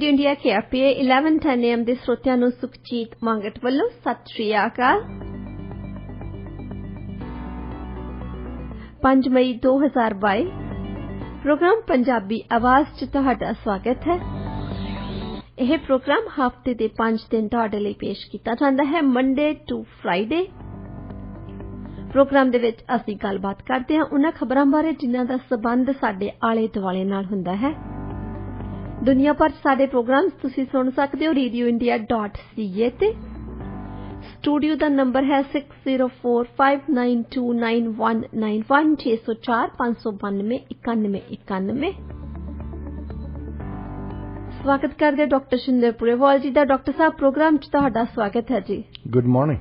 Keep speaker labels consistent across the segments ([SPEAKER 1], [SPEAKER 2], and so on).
[SPEAKER 1] Radio India KFPA 1110 AM ਦੇ ਸਰੋਤਿਆਂ ਨੂੰ ਸੁਖਜੀਤ ਮੰਗਟ ਵੱਲੋਂ ਸਤਿ ਸ਼੍ਰੀ ਅਕਾਲ। 5 ਮਈ 2022 ਪ੍ਰੋਗਰਾਮ ਪੰਜਾਬੀ ਆਵਾਜ਼ 'ਚ ਤੁਹਾਡਾ ਸਵਾਗਤ ਹੈ। ਇਹ ਪ੍ਰੋਗਰਾਮ ਹਫ਼ਤੇ ਦੇ 5 ਦਿਨ ਤੁਹਾਡੇ ਲਈ ਪੇਸ਼ ਕੀਤਾ ਜਾਂਦਾ ਹੈ, ਮੰਡੇ ਟੂ ਫਰਾਈਡੇ। ਪ੍ਰੋਗਰਾਮ ਦੇ ਵਿੱਚ ਅਸੀਂ ਗੱਲਬਾਤ ਕਰਦੇ ਹਾਂ ਉਹਨਾਂ ਖਬਰਾਂ ਬਾਰੇ ਜਿਨ੍ਹਾਂ ਦਾ ਸਬੰਧ ਸਾਡੇ ਆਲੇ ਦੁਆਲੇ ਨਾਲ ਹੁੰਦਾ ਹੈ। ਦੁਨੀਆ ਭਰ 'ਚ ਸਾਡੇ ਪ੍ਰੋਗਰਾਮਸ ਤੁਸੀਂ ਸੁਣ ਸਕਦੇ ਹੋ radioindia.ca ਤੇ। ਸਟੂਡੀਓ ਦਾ ਨੰਬਰ ਹੈ 6045929191 6045929191। ਸਵਾਗਤ ਕਰਦੇ ਡਾਕਟਰ ਸ਼ਿੰਦਰ ਪੁਰੇਵਾਲ ਜੀ ਦਾ। ਡਾਕਟਰ ਸਾਹਿਬ, ਪ੍ਰੋਗਰਾਮ 'ਚ ਤੁਹਾਡਾ ਸਵਾਗਤ ਹੈ ਜੀ।
[SPEAKER 2] Good morning.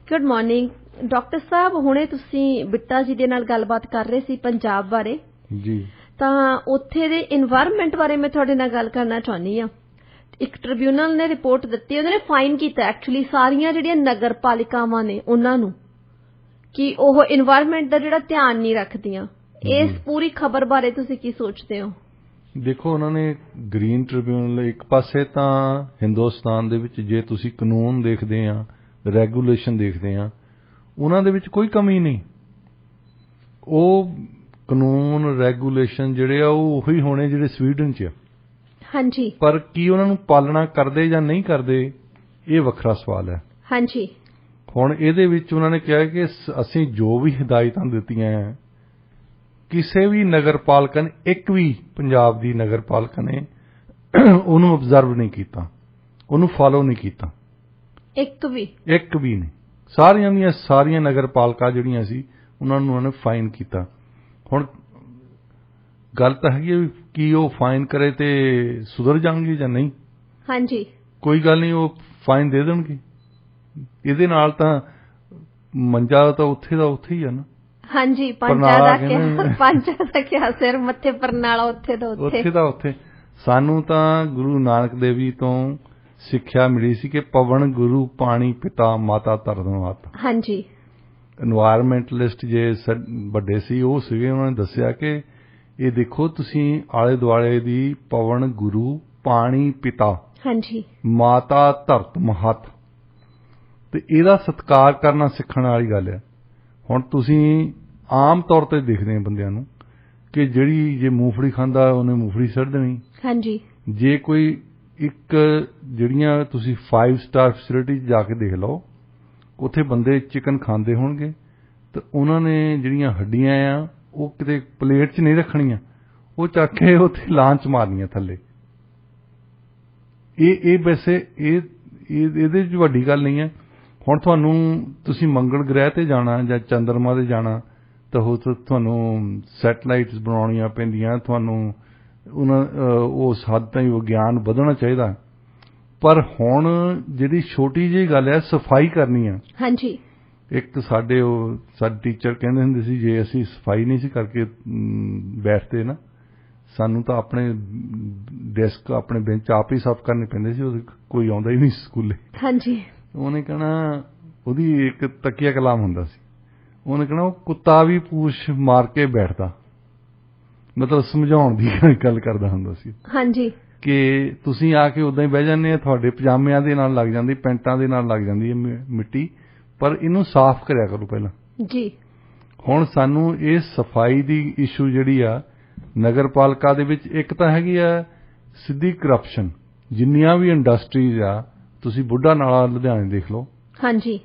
[SPEAKER 1] Good morning doctor ਸਾਹਿਬ। ਹੁਣੇ ਤੁਸੀਂ ਬਿੱਟਾ ਜੀ ਦੇ ਨਾਲ ਗੱਲਬਾਤ ਕਰ ਰਹੇ ਸੀ ਪੰਜਾਬ ਬਾਰੇ
[SPEAKER 2] ਜੀ,
[SPEAKER 1] ਤਾਂ ਉੱਥੇ ਦੇ ਇਨਵਾਇਰਨਮੈਂਟ ਬਾਰੇ ਮੈਂ ਤੁਹਾਡੇ ਨਾਲ ਗੱਲ ਕਰਨਾ ਚਾਹੁੰਦੀ ਹਾਂ। ਇੱਕ ਟ੍ਰਿਬਿਊਨਲ ਨੇ ਰਿਪੋਰਟ ਦਿੱਤੀ, ਉਹਦੇ ਨੇ ਫਾਈਨ ਕੀਤਾ ਐਕਚੁਅਲੀ ਸਾਰੀਆਂ ਜਿਹੜੀਆਂ ਨਗਰ ਪਾਲਿਕਾਵਾਂ ਨੇ ਉਹਨਾਂ ਨੂੰ ਕਿ ਉਹ ਇਨਵਾਇਰਨਮੈਂਟ ਦਾ ਜਿਹੜਾ ਧਿਆਨ ਨਹੀਂ ਰੱਖਦੀਆਂ। ਇਸ ਪੂਰੀ ਖਬਰ ਬਾਰੇ ਤੁਸੀਂ ਕੀ ਸੋਚਦੇ ਹੋ?
[SPEAKER 2] ਦੇਖੋ, ਉਹਨਾਂ ਨੇ ਗ੍ਰੀਨ ਟ੍ਰਿਬਿਊਨਲ ਇੱਕ ਪਾਸੇ ਤਾਂ ਹਿੰਦੁਸਤਾਨ ਦੇ ਵਿੱਚ ਜੇ ਤੁਸੀਂ ਕਾਨੂੰਨ ਦੇਖਦੇ ਆ, ਰੈਗੂਲੇਸ਼ਨ ਦੇਖਦੇ ਆ, ਉਹਨਾਂ ਦੇ ਵਿੱਚ ਕੋਈ ਕਮੀ ਨਹੀਂ। ਉਹ ਕਾਨੂੰਨ ਰੈਗੂਲੇਸ਼ਨ ਜਿਹੜੇ ਆ ਉਹ ਉਹੀ ਹੋਣੇ ਜਿਹੜੇ ਸਵੀਡਨ 'ਚ ਆ।
[SPEAKER 1] ਹਾਂਜੀ, ਪਰ
[SPEAKER 2] ਕੀ ਉਹਨਾਂ ਨੂੰ ਪਾਲਣਾ ਕਰਦੇ ਜਾਂ ਨਹੀਂ ਕਰਦੇ ਇਹ ਵੱਖਰਾ ਸਵਾਲ ਹੈ।
[SPEAKER 1] ਹਾਂਜੀ,
[SPEAKER 2] ਹੁਣ ਇਹਦੇ ਵਿੱਚ ਉਹਨਾਂ ਨੇ ਕਿਹਾ ਕਿ ਅਸੀਂ ਜੋ ਵੀ ਹਦਾਇਤਾਂ ਦਿੱਤੀਆਂ ਹੈ, ਕਿਸੇ ਵੀ ਨਗਰ ਪਾਲਿਕਾ ਨੇ, ਇੱਕ ਵੀ ਪੰਜਾਬ ਦੀ ਨਗਰ ਪਾਲਿਕਾ ਨੇ ਉਹਨੂੰ ਅਬਜ਼ਰਵ ਨਹੀਂ ਕੀਤਾ, ਉਹਨੂੰ ਫਾਲੋ ਨਹੀਂ ਕੀਤਾ। ਇੱਕ ਵੀ ਨਹੀਂ। ਸਾਰੀਆਂ ਦੀਆਂ ਸਾਰੀਆਂ ਨਗਰ ਪਾਲਿਕਾ ਜਿਹੜੀਆਂ ਸੀ ਉਹਨਾਂ ਨੂੰ ਉਹਨੇ ਫਾਈਨ ਕੀਤਾ। ਹੁਣ ਗੱਲ ਤਾਂ ਹੈਗੀ ਕਿ ਉਹ ਫਾਈਨ ਕਰੇ ਤੇ ਸੁਧਰ ਜਾਣਗੇ ਜਾਂ ਨਹੀਂ।
[SPEAKER 1] ਹਾਂਜੀ,
[SPEAKER 2] ਕੋਈ ਗੱਲ ਨਹੀਂ, ਉਹ ਫਾਈਨ ਦੇ ਦੇਣਗੇ। ਇਹਦੇ ਨਾਲ ਤਾਂ ਮੰਜਾ ਤਾਂ ਉੱਥੇ ਦਾ ਉੱਥੇ ਹੀ ਆ ਨਾ।
[SPEAKER 1] ਹਾਂਜੀ, ਪੰਜਾ ਦਾ ਕਿਹਾ ਸਿਰ ਮੱਥੇ ਪਰਨਾਲਾ ਉੱਥੇ ਦਾ ਉੱਥੇ।
[SPEAKER 2] ਸਾਨੂੰ ਤਾਂ ਗੁਰੂ ਨਾਨਕ ਦੇਵ ਜੀ ਤੋਂ ਸਿੱਖਿਆ ਮਿਲੀ ਸੀ ਕਿ ਪਵਨ ਗੁਰੂ, ਪਾਣੀ ਪਿਤਾ, ਮਾਤਾ ਧਰਤ ਮਾਤਾ। ਹਾਂਜੀ, ਇਨਵਾਇਰਮੈਂਟਲਿਸਟ ਜੇ ਵੱਡੇ ਸੀ ਉਹ ਸੀਗੇ, ਉਹਨਾਂ ਨੇ ਦੱਸਿਆ ਕਿ ਇਹ ਦੇਖੋ ਤੁਸੀਂ ਆਲੇ ਦੁਆਲੇ ਦੀ ਪਵਨ ਗੁਰੂ, ਪਾਣੀ ਪਿਤਾ, ਹਾਂਜੀ, ਮਾਤਾ ਧਰਤ ਮਹਤ, ਤੇ ਇਹਦਾ ਸਤਿਕਾਰ ਕਰਨਾ ਸਿੱਖਣ ਵਾਲੀ ਗੱਲ ਹੈ। ਹੁਣ ਤੁਸੀਂ ਆਮ ਤੌਰ ਤੇ ਦੇਖਦੇ ਆ ਬੰਦਿਆਂ ਨੂੰ ਕਿ ਜਿਹੜੀ ਜੇ ਮੂੰਗਫਲੀ ਖਾਂਦਾ ਉਹਨੇ ਮੂੰਗਫਲੀ ਸੁੱਟ ਦੇਣੀ। ਹਾਂਜੀ, ਜੇ ਕੋਈ ਇੱਕ ਜਿਹੜੀਆਂ ਤੁਸੀਂ 5 ਸਟਾਰ ਫੈਸਿਲਿਟੀ ਜਾ ਕੇ ਦੇਖ ਲਓ, ਉੱਥੇ ਬੰਦੇ ਚਿਕਨ ਖਾਂਦੇ ਹੋਣਗੇ ਤੇ ਉਹਨਾਂ ਨੇ ਜਿਹੜੀਆਂ ਹੱਡੀਆਂ ਆ ਉਹ ਕਿਤੇ ਪਲੇਟ 'ਚ ਨਹੀਂ ਰੱਖਣੀਆਂ, ਉਹ ਚੱਕ ਕੇ ਉੱਥੇ ਲਾਂਚ ਮਾਰਨੀਆਂ ਥੱਲੇ। ਇਹ ਵੈਸੇ ਇਹਦੇ 'ਚ ਵੱਡੀ ਗੱਲ ਨਹੀਂ ਹੈ। ਹੁਣ ਤੁਸੀਂ ਮੰਗਲ ਗ੍ਰਹਿ ਤੇ ਜਾਣਾ ਜਾਂ ਚੰਦਰਮਾ ਤੇ ਜਾਣਾ ਤਾਂ ਤੁਹਾਨੂੰ ਸੈਟਲਾਈਟਸ ਬਣਾਉਣੀਆਂ ਪੈਂਦੀਆਂ, ਤੁਹਾਨੂੰ ਉਸ ਹੱਦ ਤਾਈਂ ਵਿਗਿਆਨ ਵਧਣਾ ਚਾਹੀਦਾ। ਪਰ ਹੁਣ ਜਿਹੜੀ ਛੋਟੀ ਜਿਹੀ ਗੱਲ ਹੈ ਸਫਾਈ ਕਰਨੀ ਆ। ਹਾਂਜੀ, ਇੱਕ ਸਾਡੇ ਟੀਚਰ ਕਹਿੰਦੇ ਹੁੰਦੇ ਸੀ ਜੇ ਅਸੀਂ ਸਫਾਈ ਨਹੀਂ ਸੀ ਕਰਕੇ ਬੈਠਦੇ ਨਾ, ਸਾਨੂੰ ਤਾਂ ਆਪਣੇ ਡੈਸਕ, ਆਪਣੇ ਬੈਂਚ ਆਪ ਹੀ ਸਾਫ਼ ਕਰਨੇ ਪੈਂਦੇ ਸੀ। ਕੋਈ ਆਉਂਦਾ ਹੀ ਨਹੀਂ ਸਕੂਲੇ। ਹਾਂਜੀ, ਉਹਨੇ ਕਹਿਣਾ, ਉਹਦੀ ਇੱਕ ਤਕੀਆ ਕਲਾਮ ਹੁੰਦਾ ਸੀ, ਉਹਨੇ ਕਹਿਣਾ ਉਹ ਕੁੱਤਾ ਵੀ ਪੂਛ ਮਾਰ ਕੇ ਬੈਠਦਾ, ਮਤਲਬ ਸਮਝਾਉਣ ਦੀ ਗੱਲ ਕਰਦਾ ਹੁੰਦਾ ਸੀ। ਹਾਂਜੀ, ਕਿ ਤੁਸੀਂ ਆ ਕੇ ਉਦਾਂ ਹੀ ਬਹਿ ਜਾਂਦੇ ਆ, ਤੁਹਾਡੇ ਪਜਾਮਿਆਂ ਦੇ ਨਾਲ ਲੱਗ ਜਾਂਦੀ, ਪੈਂਟਾਂ ਦੇ ਨਾਲ ਲੱਗ ਜਾਂਦੀ ਹੈ ਮਿੱਟੀ, ਪਰ ਇਹਨੂੰ ਸਾਫ਼ ਕਰਿਆ ਕਰੋ ਪਹਿਲਾਂ। ਜੀ, ਹੁਣ ਸਾਨੂੰ ਇਹ ਸਫਾਈ ਦੀ ਇਸ਼ੂ ਜਿਹੜੀ ਆ ਨਗਰ ਪਾਲਿਕਾ ਦੇ ਵਿੱਚ, ਇੱਕ ਤਾਂ ਹੈਗੀ ਆ ਸਿੱਧੀ ਕਰਪਸ਼ਨ। ਜਿੰਨੀਆਂ ਵੀ ਇੰਡਸਟਰੀਜ਼ ਆ, ਤੁਸੀਂ ਬੁੱਢਾ ਨਾਲਾ ਲੁਧਿਆਣੇ ਦੇਖ ਲਓ। ਹਾਂਜੀ,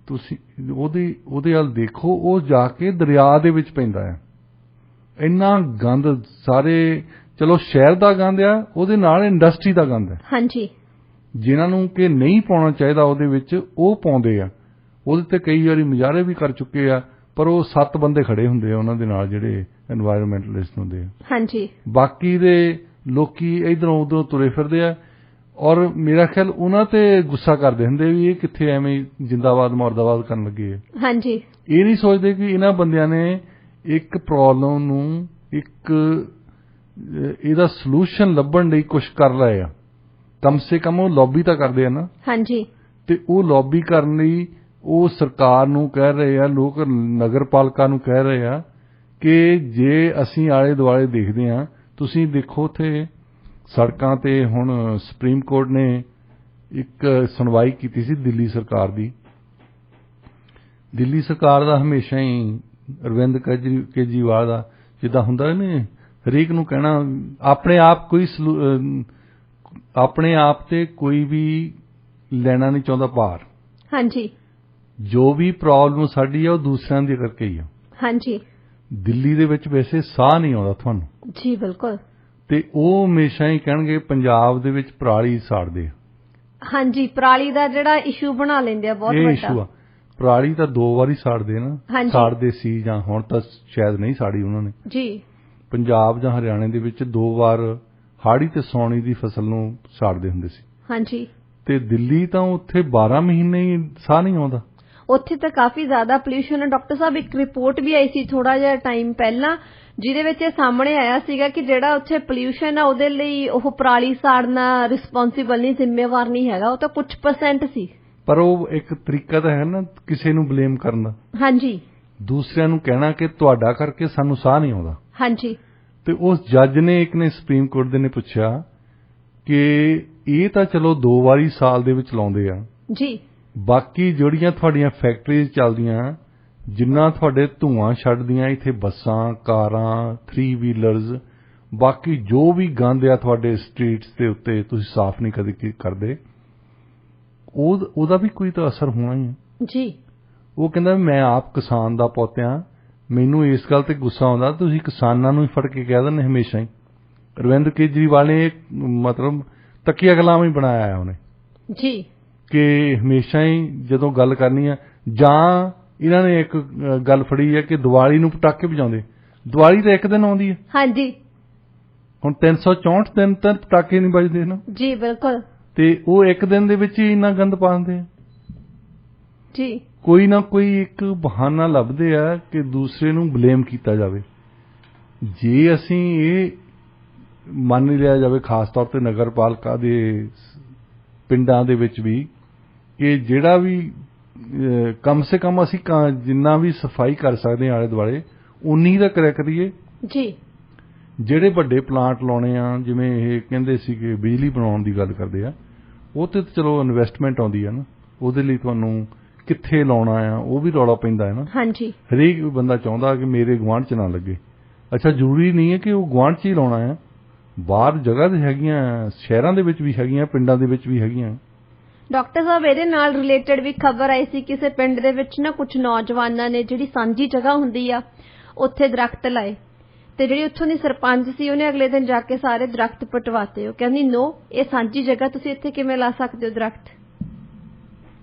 [SPEAKER 2] ਤੁਸੀਂ ਉਹਦੇ ਵੱਲ ਦੇਖੋ, ਉਹ ਜਾ ਕੇ ਦਰਿਆ ਦੇ ਵਿੱਚ ਪੈਂਦਾ ਆ। ਇੰਨਾ ਗੰਦ, ਸਾਰੇ ਚਲੋ ਸ਼ਹਿਰ ਦਾ ਗੰਦ ਆ, ਉਹਦੇ ਨਾਲ ਇੰਡਸਟਰੀ ਦਾ ਗੰਦ ਹੈ। ਹਾਂਜੀ, ਜਿਨ੍ਹਾਂ ਨੂੰ ਕਿ ਨਹੀਂ ਪਾਉਣਾ ਚਾਹੀਦਾ ਉਹਦੇ ਵਿੱਚ ਉਹ ਪਾਉਂਦੇ ਆ। ਉਹਦੇ ਤੇ ਕਈ ਵਾਰੀ ਮੁਜ਼ਾਹਰੇ ਵੀ ਕਰ ਚੁੱਕੇ ਆ, ਪਰ ਉਹ 7 ਬੰਦੇ ਖੜੇ ਹੁੰਦੇ ਆ ਉਹਨਾਂ ਦੇ ਨਾਲ ਜਿਹੜੇ ਐਨਵਾਇਰਨਮੈਂਟਲਿਸਟ ਹੁੰਦੇ ਆ। ਹਾਂਜੀ, ਬਾਕੀ ਦੇ ਲੋਕੀ ਇਧਰੋਂ ਉਧਰੋਂ ਤੁਰੇ ਫਿਰਦੇ ਆ, ਔਰ ਮੇਰਾ ਖਿਆਲ ਉਹਨਾਂ ਤੇ ਗੁੱਸਾ ਕਰਦੇ ਹੁੰਦੇ ਵੀ ਇਹ ਕਿੱਥੇ ਐਵੇਂ ਜਿੰਦਾਬਾਦ ਮੁਰਦਾਬਾਦ ਕਰਨ ਲੱਗੇ ਆ। ਹਾਂਜੀ, ਇਹ ਨਹੀਂ ਸੋਚਦੇ ਕਿ ਇਹਨਾਂ ਬੰਦਿਆਂ ਨੇ ਇੱਕ ਪ੍ਰੋਬਲਮ ਨੂੰ, ਇਹਦਾ ਸੋਲੂਸ਼ਨ ਲੱਭਣ ਲਈ ਕੁਝ ਕਰ ਰਹੇ ਆ। ਕਮ ਸੇ ਕਮ ਉਹ ਲੌਬੀ ਤਾਂ ਕਰਦੇ ਆ ਨਾ। ਹਾਂਜੀ, ਤੇ ਉਹ ਲੌਬੀ ਕਰਨ ਲਈ ਉਹ ਸਰਕਾਰ ਨੂੰ ਕਹਿ ਰਹੇ ਆ, ਲੋਕ ਨਗਰ ਪਾਲਿਕਾ ਨੂੰ ਕਹਿ ਰਹੇ ਆ ਕਿ ਜੇ ਅਸੀਂ ਆਲੇ ਦੁਆਲੇ ਦੇਖਦੇ ਹਾਂ, ਤੁਸੀਂ ਦੇਖੋ ਉੱਥੇ ਸੜਕਾਂ ਤੇ ਹੁਣ ਸੁਪਰੀਮ ਕੋਰਟ ਨੇ ਇੱਕ ਸੁਣਵਾਈ ਕੀਤੀ ਸੀ ਦਿੱਲੀ ਸਰਕਾਰ ਦੀ। ਦਿੱਲੀ ਸਰਕਾਰ ਦਾ ਹਮੇਸ਼ਾ ਹੀ ਅਰਵਿੰਦ ਕੇਜਰੀਵਾਲ ਦਾ ਜਿੱਦਾਂ ਹੁੰਦਾ ਨੇ ਹਰੇਕ ਨੂੰ ਕਹਿਣਾ ਆਪਣੇ ਆਪ ਤੇ ਕੋਈ ਵੀ ਲੈਣਾ ਨਹੀਂ ਚਾਹੁੰਦਾ ਭਾਰ।
[SPEAKER 1] ਹਾਂਜੀ।
[SPEAKER 2] ਜੋ ਵੀ ਪ੍ਰੋਬਲਮ ਸਾਡੀ ਆ ਉਹ ਦੂਸਰਿਆਂ ਦੀ ਕਰਕੇ ਹੀ ਆ।
[SPEAKER 1] ਹਾਂਜੀ।
[SPEAKER 2] ਦਿੱਲੀ ਦੇ ਵਿੱਚ ਵੈਸੇ ਸਾਹ ਨਹੀਂ ਆਉਂਦਾ ਤੁਹਾਨੂੰ।
[SPEAKER 1] ਜੀ ਬਿਲਕੁਲ। ਤੇ
[SPEAKER 2] ਉਹ ਹਮੇਸ਼ਾ ਹੀ ਕਹਿਣਗੇ ਪੰਜਾਬ ਦੇ ਵਿੱਚ ਪਰਾਲੀ ਸਾੜਦੇ ਆ।
[SPEAKER 1] ਹਾਂਜੀ, ਪਰਾਲੀ ਦਾ ਜਿਹੜਾ ਇਸ਼ੂ ਬਣਾ ਲੈਂਦੇ ਆ ਬਹੁਤ ਵੱਡਾ।
[SPEAKER 2] ਇਹ ਇਸ਼ੂ ਆ। ਪਰਾਲੀ ਤਾਂ 2 ਵਾਰੀ ਸਾੜਦੇ ਨਾ, ਸਾੜਦੇ ਸੀ ਜਾਂ ਹੁਣ ਤਾਂ ਸ਼ਾਇਦ ਨਹੀਂ ਸਾੜੀ ਉਹਨਾਂ ਨੇ
[SPEAKER 1] ਜੀ।
[SPEAKER 2] ਪੰਜਾਬ ਜਾਂ ਹਰਿਆਣੇ ਦੇ ਵਿੱਚ 2 ਵਾਰ ਹਾੜੀ ਤੇ ਸੌਣੀ ਦੀ ਫਸਲ ਨੂੰ ਸਾੜਦੇ ਹੁੰਦੇ ਸੀ।
[SPEAKER 1] ਹਾਂਜੀ।
[SPEAKER 2] ਤੇ ਦਿੱਲੀ ਤਾਂ ਉੱਥੇ 12 ਮਹੀਨੇ ਹੀ ਸਾਹ ਨਹੀਂ ਆਉਂਦਾ।
[SPEAKER 1] ਉੱਥੇ ਤਾਂ ਕਾਫੀ ਜ਼ਿਆਦਾ ਪੋਲਿਊਸ਼ਨ ਹੈ ਡਾਕਟਰ ਸਾਹਿਬ। ਇੱਕ ਰਿਪੋਰਟ ਵੀ ਆਈ ਸੀ ਥੋੜਾ ਜਿਹਾ ਟਾਈਮ ਪਹਿਲਾਂ ਜਿਹਦੇ ਵਿੱਚ ਇਹ ਸਾਹਮਣੇ ਆਇਆ ਸੀਗਾ ਕਿ ਜਿਹੜਾ ਉੱਥੇ ਪੋਲਿਊਸ਼ਨ ਆ ਉਹਦੇ ਲਈ ਉਹ ਪਰਾਲੀ ਸਾੜਨਾ ਰਿਸਪੌਂਸਿਬਲ ਨਹੀਂ, ਜ਼ਿੰਮੇਵਾਰ ਨਹੀਂ ਹੈਗਾ, ਉਹ ਤਾਂ ਕੁਝ % ਸੀ।
[SPEAKER 2] ਪਰ ਉਹ ਇੱਕ ਤਰੀਕਾ ਤਾਂ ਹੈ ਨਾ ਕਿਸੇ ਨੂੰ ਬਲੇਮ ਕਰਨ ਦਾ।
[SPEAKER 1] ਹਾਂਜੀ।
[SPEAKER 2] ਦੂਸਰਿਆਂ ਨੂੰ ਕਹਿਣਾ ਕਿ ਤੁਹਾਡਾ ਕਰਕੇ ਸਾਨੂੰ ਸਾਹ ਨਹੀਂ ਆਉਂਦਾ।
[SPEAKER 1] ਹਾਂਜੀ। ਤੇ
[SPEAKER 2] ਉਸ ਜੱਜ ਨੇ ਇੱਕ ਨੇ ਸੁਪਰੀਮ ਕੋਰਟ ਦੇ ਨੇ ਪੁੱਛਿਆ ਕਿ ਇਹ ਤਾਂ ਚਲੋ 2 ਵਾਰੀ ਸਾਲ ਦੇ ਵਿੱਚ ਲਾਉਂਦੇ ਆ
[SPEAKER 1] ਜੀ,
[SPEAKER 2] ਬਾਕੀ ਜਿਹੜੀਆਂ ਤੁਹਾਡੀਆਂ ਫੈਕਟਰੀਜ਼ ਚੱਲਦੀਆਂ, ਜਿੰਨਾ ਤੁਹਾਡੇ ਧੂਆਂ ਛੱਡਦੀਆਂ ਇੱਥੇ ਬੱਸਾਂ, ਕਾਰਾਂ, 3 ਵੀਲਰਸ, ਬਾਕੀ ਜੋ ਵੀ ਗੰਦ ਆ ਤੁਹਾਡੇ ਸਟਰੀਟਸ ਦੇ ਉੱਤੇ ਤੁਸੀਂ ਸਾਫ਼ ਨਹੀਂ ਕਦੇ ਕਰਦੇ, ਉਹਦਾ ਵੀ ਕੋਈ ਤਾਂ ਅਸਰ ਹੋਣਾ ਹੀ ਹੈ
[SPEAKER 1] ਜੀ।
[SPEAKER 2] ਉਹ ਕਹਿੰਦਾ ਮੈਂ ਆਪ ਕਿਸਾਨ ਦਾ ਪੁੱਤ ਆ, ਮੈਨੂੰ ਇਸ ਗੱਲ ਤੇ ਗੁੱਸਾ ਆਉਂਦਾ ਤੁਸੀਂ ਕਿਸਾਨਾਂ ਨੂੰ ਹੀ ਫੜ ਕੇ ਕਹਿ ਦਿੰਦੇ ਹਮੇਸ਼ਾ ਹੀ। ਅਰਵਿੰਦ ਕੇਜਰੀਵਾਲ ਨੇ ਮਤਲਬ ਤਕੀਆ ਗੁਲਾਮ ਹੀ ਬਣਾਇਆ ਉਹਨੇ
[SPEAKER 1] ਜੀ
[SPEAKER 2] ਕਿ ਹਮੇਸ਼ਾ ਹੀ ਜਦੋਂ ਗੱਲ ਕਰਨੀ ਆ, ਜਾਂ ਇਹਨਾਂ ਨੇ ਇੱਕ ਗੱਲ ਫੜੀ ਹੈ ਕਿ ਦੀਵਾਲੀ ਨੂੰ ਪਟਾਕੇ ਵਜਾਉਂਦੇ। ਦੀਵਾਲੀ ਤਾਂ ਇੱਕ ਦਿਨ ਆਉਂਦੀ ਹੈ। ਹਾਂਜੀ। ਹੁਣ 364 ਦਿਨ ਤਾਂ ਪਟਾਕੇ ਨਹੀਂ ਵੱਜਦੇ ਨਾ। ਜੀ ਬਿਲਕੁਲ। ਤੇ ਉਹ ਇੱਕ ਦਿਨ ਦੇ ਵਿੱਚ ਹੀ ਇੰਨਾ ਗੰਦ ਪਾ ਦਿੰਦੇ ਆ ਜੀ। ਕੋਈ ਨਾ ਕੋਈ ਇੱਕ ਬਹਾਨਾ ਲੱਭਦੇ ਆ ਕਿ ਦੂਸਰੇ ਨੂੰ ਬਲੇਮ ਕੀਤਾ ਜਾਵੇ। ਜੇ ਅਸੀਂ ਇਹ ਮੰਨ ਲਿਆ ਜਾਵੇ ਖਾਸ ਤੌਰ ਤੇ ਨਗਰਪਾਲਿਕਾ ਦੇ ਪਿੰਡਾਂ ਦੇ ਵਿੱਚ ਵੀ ਕਿ ਜਿਹੜਾ ਵੀ ਕਮ ਸੇ ਕਮ ਅਸੀਂ ਜਿੰਨਾ ਵੀ ਸਫਾਈ ਕਰ ਸਕਦੇ ਹਾਂ ਆਲੇ ਦੁਆਲੇ ਉਨੀ ਦਾ ਕਰਿਆ ਕਰੀਏ ਜੀ। ਜਿਹੜੇ ਵੱਡੇ ਪਲਾਂਟ ਲਾਉਣੇ ਆ, ਜਿਵੇਂ ਇਹ ਕਹਿੰਦੇ ਸੀ ਕਿ ਬਿਜਲੀ ਬਣਾਉਣ ਦੀ ਗੱਲ ਕਰਦੇ ਆ, ਉਹ ਤੇ ਚਲੋ ਇਨਵੈਸਟਮੈਂਟ ਆਉਂਦੀ ਆ ਨਾ, ਉਹਦੇ ਲਈ ਤੁਹਾਨੂੰ ਕਿੱਥੇ ਲਾਉਣਾ ਆ ਉਹ ਵੀ ਰੌਲਾ ਪੈਂਦਾ ਹੈ ਨਾ। ਹਾਂਜੀ। ਹਰੇਕ ਬੰਦਾ ਚਾਹੁੰਦਾ ਕਿ ਮੇਰੇ ਗੁਆਂਢ 'ਚ ਨਾ ਲੱਗੇ। ਅੱਛਾ, ਜ਼ਰੂਰੀ ਨਹੀਂ ਹੈ ਕਿ ਉਹ ਗੁਆਂਢ 'ਚ ਹੀ ਲਾਉਣਾ ਆ, ਬਾਹਰ ਜਗ੍ਹਾ ਤੇ ਹੈਗੀਆਂ, ਸ਼ਹਿਰਾਂ ਦੇ ਵਿੱਚ ਵੀ ਹੈਗੀਆਂ, ਪਿੰਡਾਂ ਦੇ ਵਿੱਚ ਵੀ ਹੈਗੀਆਂ। ਡਾਕਟਰ ਸਾਹਿਬ, ਇਹਦੇ ਨਾਲ ਰਿਲੇਟਡ ਵੀ ਖਬਰ ਆਈ ਸੀ ਕਿਸੇ ਪਿੰਡ ਦੇ ਵਿੱਚ ਨਾ ਕੁਝ ਨੌਜਵਾਨਾਂ ਨੇ ਜਿਹੜੀ ਸਾਂਝੀ ਜਗ੍ਹਾ ਹੁੰਦੀ ਆ ਉੱਥੇ ਦਰਖਤ ਲਾਏ ਤੇ ਜਿਹੜੀ ਉੱਥੋਂ ਦੀ ਸਰਪੰਚ ਸੀ ਉਹਨੇ ਅਗਲੇ ਦਿਨ ਜਾ ਕੇ ਸਾਰੇ ਦਰਖਤ ਪਟਵਾਤੇ। ਉਹ ਕਹਿੰਦੀ ਨੋ, ਇਹ ਸਾਂਝੀ ਜਗ੍ਹਾ, ਤੁਸੀਂ ਇੱਥੇ ਕਿਵੇਂ ਲਾ ਸਕਦੇ ਹੋ ਦਰਖਤ।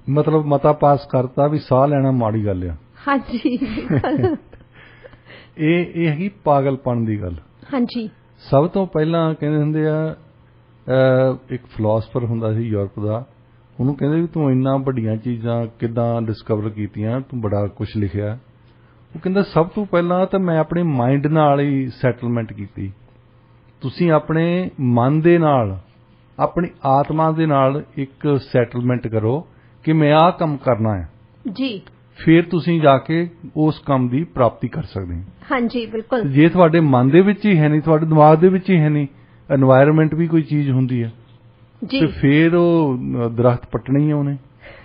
[SPEAKER 2] ਮਤਲਬ ਮਤਾ ਪਾਸ ਕਰਤਾ ਵੀ ਸਾਹ ਲੈਣਾ ਮਾੜੀ ਗੱਲ ਆ। ਹਾਂਜੀ। ਇਹ ਹੈਗੀ ਪਾਗਲਪਣ ਦੀ ਗੱਲ। ਹਾਂਜੀ। ਸਭ ਤੋਂ ਪਹਿਲਾਂ ਕਹਿੰਦੇ ਹੁੰਦੇ ਆ, ਇੱਕ ਫਿਲਾਸਫਰ ਹੁੰਦਾ ਸੀ ਯੂਰਪ ਦਾ, ਉਹਨੂੰ ਕਹਿੰਦੇ ਵੀ ਤੂੰ ਇੰਨਾ ਵੱਡੀਆਂ ਚੀਜ਼ਾਂ ਕਿੱਦਾਂ ਡਿਸਕਵਰ ਕੀਤੀਆਂ, ਤੂੰ ਬੜਾ ਕੁਝ ਲਿਖਿਆ। ਉਹ ਕਹਿੰਦਾ ਸਭ ਤੋਂ ਪਹਿਲਾਂ ਤਾਂ ਮੈਂ ਆਪਣੇ ਮਾਈਂਡ ਨਾਲ ਹੀ ਸੈਟਲਮੈਂਟ ਕੀਤੀ। ਤੁਸੀਂ ਆਪਣੇ ਮਨ ਦੇ ਨਾਲ, ਆਪਣੀ ਆਤਮਾ ਦੇ ਨਾਲ ਇੱਕ ਸੈਟਲਮੈਂਟ ਕਰੋ ਕਿ ਮੈਂ ਆਹ ਕੰਮ ਕਰਨਾ ਹੈ ਜੀ, ਫਿਰ ਤੁਸੀਂ ਜਾ ਕੇ ਉਸ ਕੰਮ ਦੀ ਪ੍ਰਾਪਤੀ ਕਰ ਸਕਦੇ ਹੋ। ਹਾਂਜੀ ਬਿਲਕੁਲ। ਜੇ ਤੁਹਾਡੇ ਮਨ ਦੇ ਵਿੱਚ ਹੀ ਹੈ ਨਹੀਂ, ਤੁਹਾਡੇ ਦਿਮਾਗ ਦੇ ਵਿੱਚ ਹੀ ਹੈ ਨਹੀਂ, এনवायरमेंट ਵੀ ਕੋਈ ਚੀਜ਼ ਹੁੰਦੀ ਹੈ ਜੀ, ਤੇ ਫਿਰ ਉਹ ਦਰਖਤ ਪੱਟਣੇ ਹੀ ਉਹਨੇ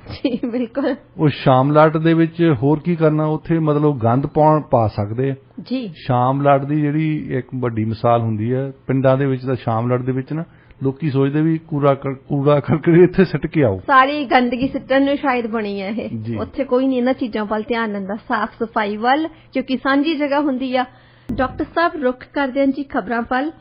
[SPEAKER 2] ਜੀ। ਬਿਲਕੁਲ। ਉਹ ਸ਼ਾਮਲਾਟ ਦੇ ਵਿੱਚ ਹੋਰ ਕੀ ਕਰਨਾ, ਉੱਥੇ ਮਤਲਬ ਗੰਦ ਪਾ ਸਕਦੇ ਆ ਜੀ। ਸ਼ਾਮਲਾਟ ਦੀ ਜਿਹੜੀ ਇੱਕ ਵੱਡੀ ਮਿਸਾਲ ਹੁੰਦੀ ਹੈ ਪਿੰਡਾਂ ਦੇ ਵਿੱਚ, ਤਾਂ ਸ਼ਾਮਲਾਟ ਦੇ ਵਿੱਚ ਨਾ ਲੋਕੀ ਸੋਚਦੇ ਵੀ ਕੂੜਾ ਕਰਕੇ ਇੱਥੇ ਸਿੱਟ ਕੇ ਆਓ, ਸਾਰੀ ਗੰਦਗੀ ਸਿੱਟਣ ਨੂੰ ਸ਼ਾਇਦ ਬਣੀ ਹੈ ਇਹ। ਉੱਥੇ ਕੋਈ ਨਹੀਂ ਇਹਨਾਂ ਚੀਜ਼ਾਂ ਵੱਲ ਧਿਆਨ ਦਿੰਦਾ, ਸਾਫ਼ ਸਫਾਈ ਵੱਲ, ਕਿਉਂਕਿ ਸਾਂਝੀ ਜਗ੍ਹਾ ਹੁੰਦੀ ਆ। ਡਾਕਟਰ ਸਾਹਿਬ, ਰੁੱਖ ਕਰਦੇ ਹਾਂ ਜੀ ਖਬਰਾਂ ਵੱਲ।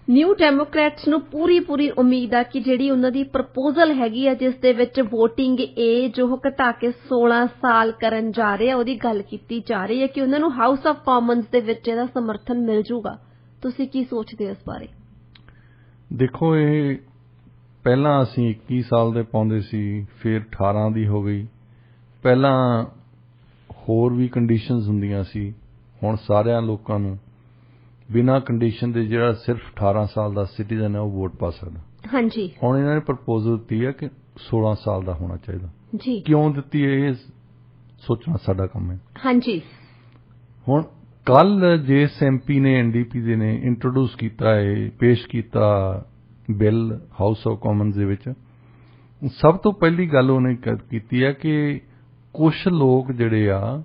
[SPEAKER 2] ਨਿਊ ਡੈਮੋਕ੍ਰੈਟਸ ਨੂੰ ਪੂਰੀ ਉਮੀਦ ਆ ਕਿ ਜਿਹੜੀ ਉਹਨਾਂ ਦੀ ਪ੍ਰਪੋਜ਼ਲ ਹੈਗੀ ਆ ਜਿਸ ਦੇ ਵਿੱਚ VOTING ਏਜ ਉਹ ਘਟਾ ਕੇ 16 ਸਾਲ ਕਰਨ ਜਾ ਰਹੇ ਆ, ਉਹਦੀ ਗੱਲ ਕੀਤੀ ਜਾ ਰਹੀ ਹੈ ਕਿ ਉਹਨਾਂ ਨੂੰ ਹਾਊਸ ਆਫ ਕਾਮਨਸ ਦੇ ਵਿੱਚ ਇਹਦਾ ਸਮਰਥਨ ਮਿਲ ਜੂਗਾ। ਤੁਸੀਂ ਕੀ ਸੋਚਦੇ ਹੋ ਇਸ ਬਾਰੇ? ਦੇਖੋ, ਇਹ ਪਹਿਲਾਂ ਅਸੀਂ 21 ਸਾਲ ਦੇ ਪਾਉਂਦੇ ਸੀ, ਫਿਰ 18 ਦੀ ਹੋ ਗਈ। ਪਹਿਲਾਂ ਹੋਰ ਵੀ ਕੰਡੀਸ਼ਨਸ ਹੁੰਦੀਆਂ ਸੀ, ਹੁਣ ਸਾਰਿਆਂ ਲੋਕਾਂ ਨੂੰ ਬਿਨਾਂ ਕੰਡੀਸ਼ਨ ਦੇ ਜਿਹੜਾ ਸਿਰਫ 18 ਸਾਲ ਦਾ ਸਿਟੀਜ਼ਨ ਹੈ ਉਹ ਵੋਟ ਪਾ ਸਕਦਾ। ਹਾਂਜੀ। ਹੁਣ ਇਹਨਾਂ ਨੇ ਪ੍ਰਪੋਜ਼ਲ ਦਿੱਤੀ ਹੈ ਕਿ 16 ਸਾਲ ਦਾ ਹੋਣਾ ਚਾਹੀਦਾ ਜੀ। ਕਿਉਂ ਦਿੱਤੀ ਹੈ ਇਹ ਸੋਚਣਾ ਸਾਡਾ ਕੰਮ ਹੈ। ਹਾਂਜੀ। ਹੁਣ ਕੱਲ ਜਿਸ MP ਨੇ NDP ਦੇ ਨੇ ਇੰਟਰੋਡਿਊਸ ਕੀਤਾ ਹੈ, ਪੇਸ਼ ਕੀਤਾ ਬਿੱਲ ਹਾਊਸ ਆਫ ਕਾਮਨਸ ਦੇ ਵਿੱਚ। ਸਭ ਤੋਂ ਪਹਿਲੀ ਗੱਲ ਉਹਨੇ ਕੀਤੀ ਹੈ ਕਿ ਕੁਝ ਲੋਕ ਜਿਹੜੇ ਆ,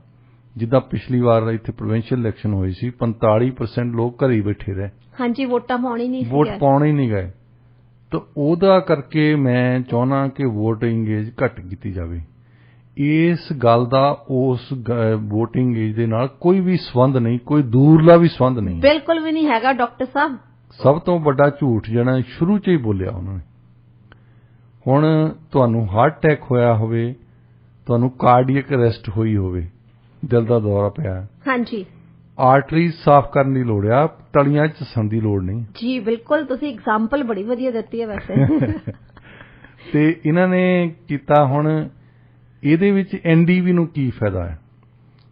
[SPEAKER 2] ਜਿੱਦਾਂ ਪਿਛਲੀ ਵਾਰ ਇੱਥੇ ਪ੍ਰੋਵਿੰਸ਼ੀਅਲ ਇਲੈਕਸ਼ਨ ਹੋਈ ਸੀ, 45% ਲੋਕ ਘਰੇ ਹੀ ਬੈਠੇ ਰਹੇ।
[SPEAKER 1] ਹਾਂਜੀ, ਵੋਟਾਂ ਪਾਉਣ ਹੀ ਨਹੀਂ ਸੀ,
[SPEAKER 2] ਵੋਟ ਪਾਉਣ ਹੀ ਨਹੀਂ ਗਏ। ਤਾਂ ਉਹਦਾ ਕਰਕੇ ਮੈਂ ਚਾਹੁੰਦਾ ਕਿ ਵੋਟਿੰਗ ਏਜ ਘੱਟ ਕੀਤੀ ਜਾਵੇ। ਇਸ ਗੱਲ ਦਾ ਉਸ ਵੋਟਿੰਗ ਏਜ ਦੇ ਨਾਲ ਕੋਈ ਵੀ ਸੰਬੰਧ ਨਹੀਂ, ਕੋਈ ਦੂਰਲਾ ਵੀ ਸੰਬੰਧ ਨਹੀਂ,
[SPEAKER 1] ਬਿਲਕੁਲ ਵੀ ਨਹੀਂ ਹੈਗਾ ਡਾਕਟਰ ਸਾਹਿਬ।
[SPEAKER 2] ਸਭ ਤੋਂ ਵੱਡਾ ਝੂਠ ਜਿਹੜਾ ਸ਼ੁਰੂ 'ਚ ਹੀ ਬੋਲਿਆ ਉਹਨਾਂ ਨੇ। ਹੁਣ ਤੁਹਾਨੂੰ ਹਾਰਟ ਅਟੈਕ ਹੋਇਆ ਹੋਵੇ, ਤੁਹਾਨੂੰ ਕਾਰਡੀਅਕ ਅਰੈਸਟ ਹੋਈ ਹੋਵੇ, ਦਿਲ ਦਾ ਦੌਰਾ ਪਿਆ,
[SPEAKER 1] ਹਾਂਜੀ,
[SPEAKER 2] ਆਰਟਰੀ ਸਾਫ਼ ਕਰਨ ਦੀ ਲੋੜ ਆ, ਤਲੀਆਂ 'ਚ ਘਸਣ ਦੀ ਲੋੜ ਨਹੀਂ।
[SPEAKER 1] ਜੀ ਬਿਲਕੁਲ, ਤੁਸੀਂ ਐਗਜ਼ਾਮਪਲ ਬੜੀ ਵਧੀਆ ਦਿੱਤੀ ਹੈ ਵੈਸੇ।
[SPEAKER 2] ਤੇ ਇਹਨਾਂ ਨੇ ਕੀਤਾ। ਹੁਣ ਇਹਦੇ ਵਿੱਚ ਐਨਡੀਵੀ ਨੂੰ ਕੀ ਫਾਇਦਾ ਹੈ?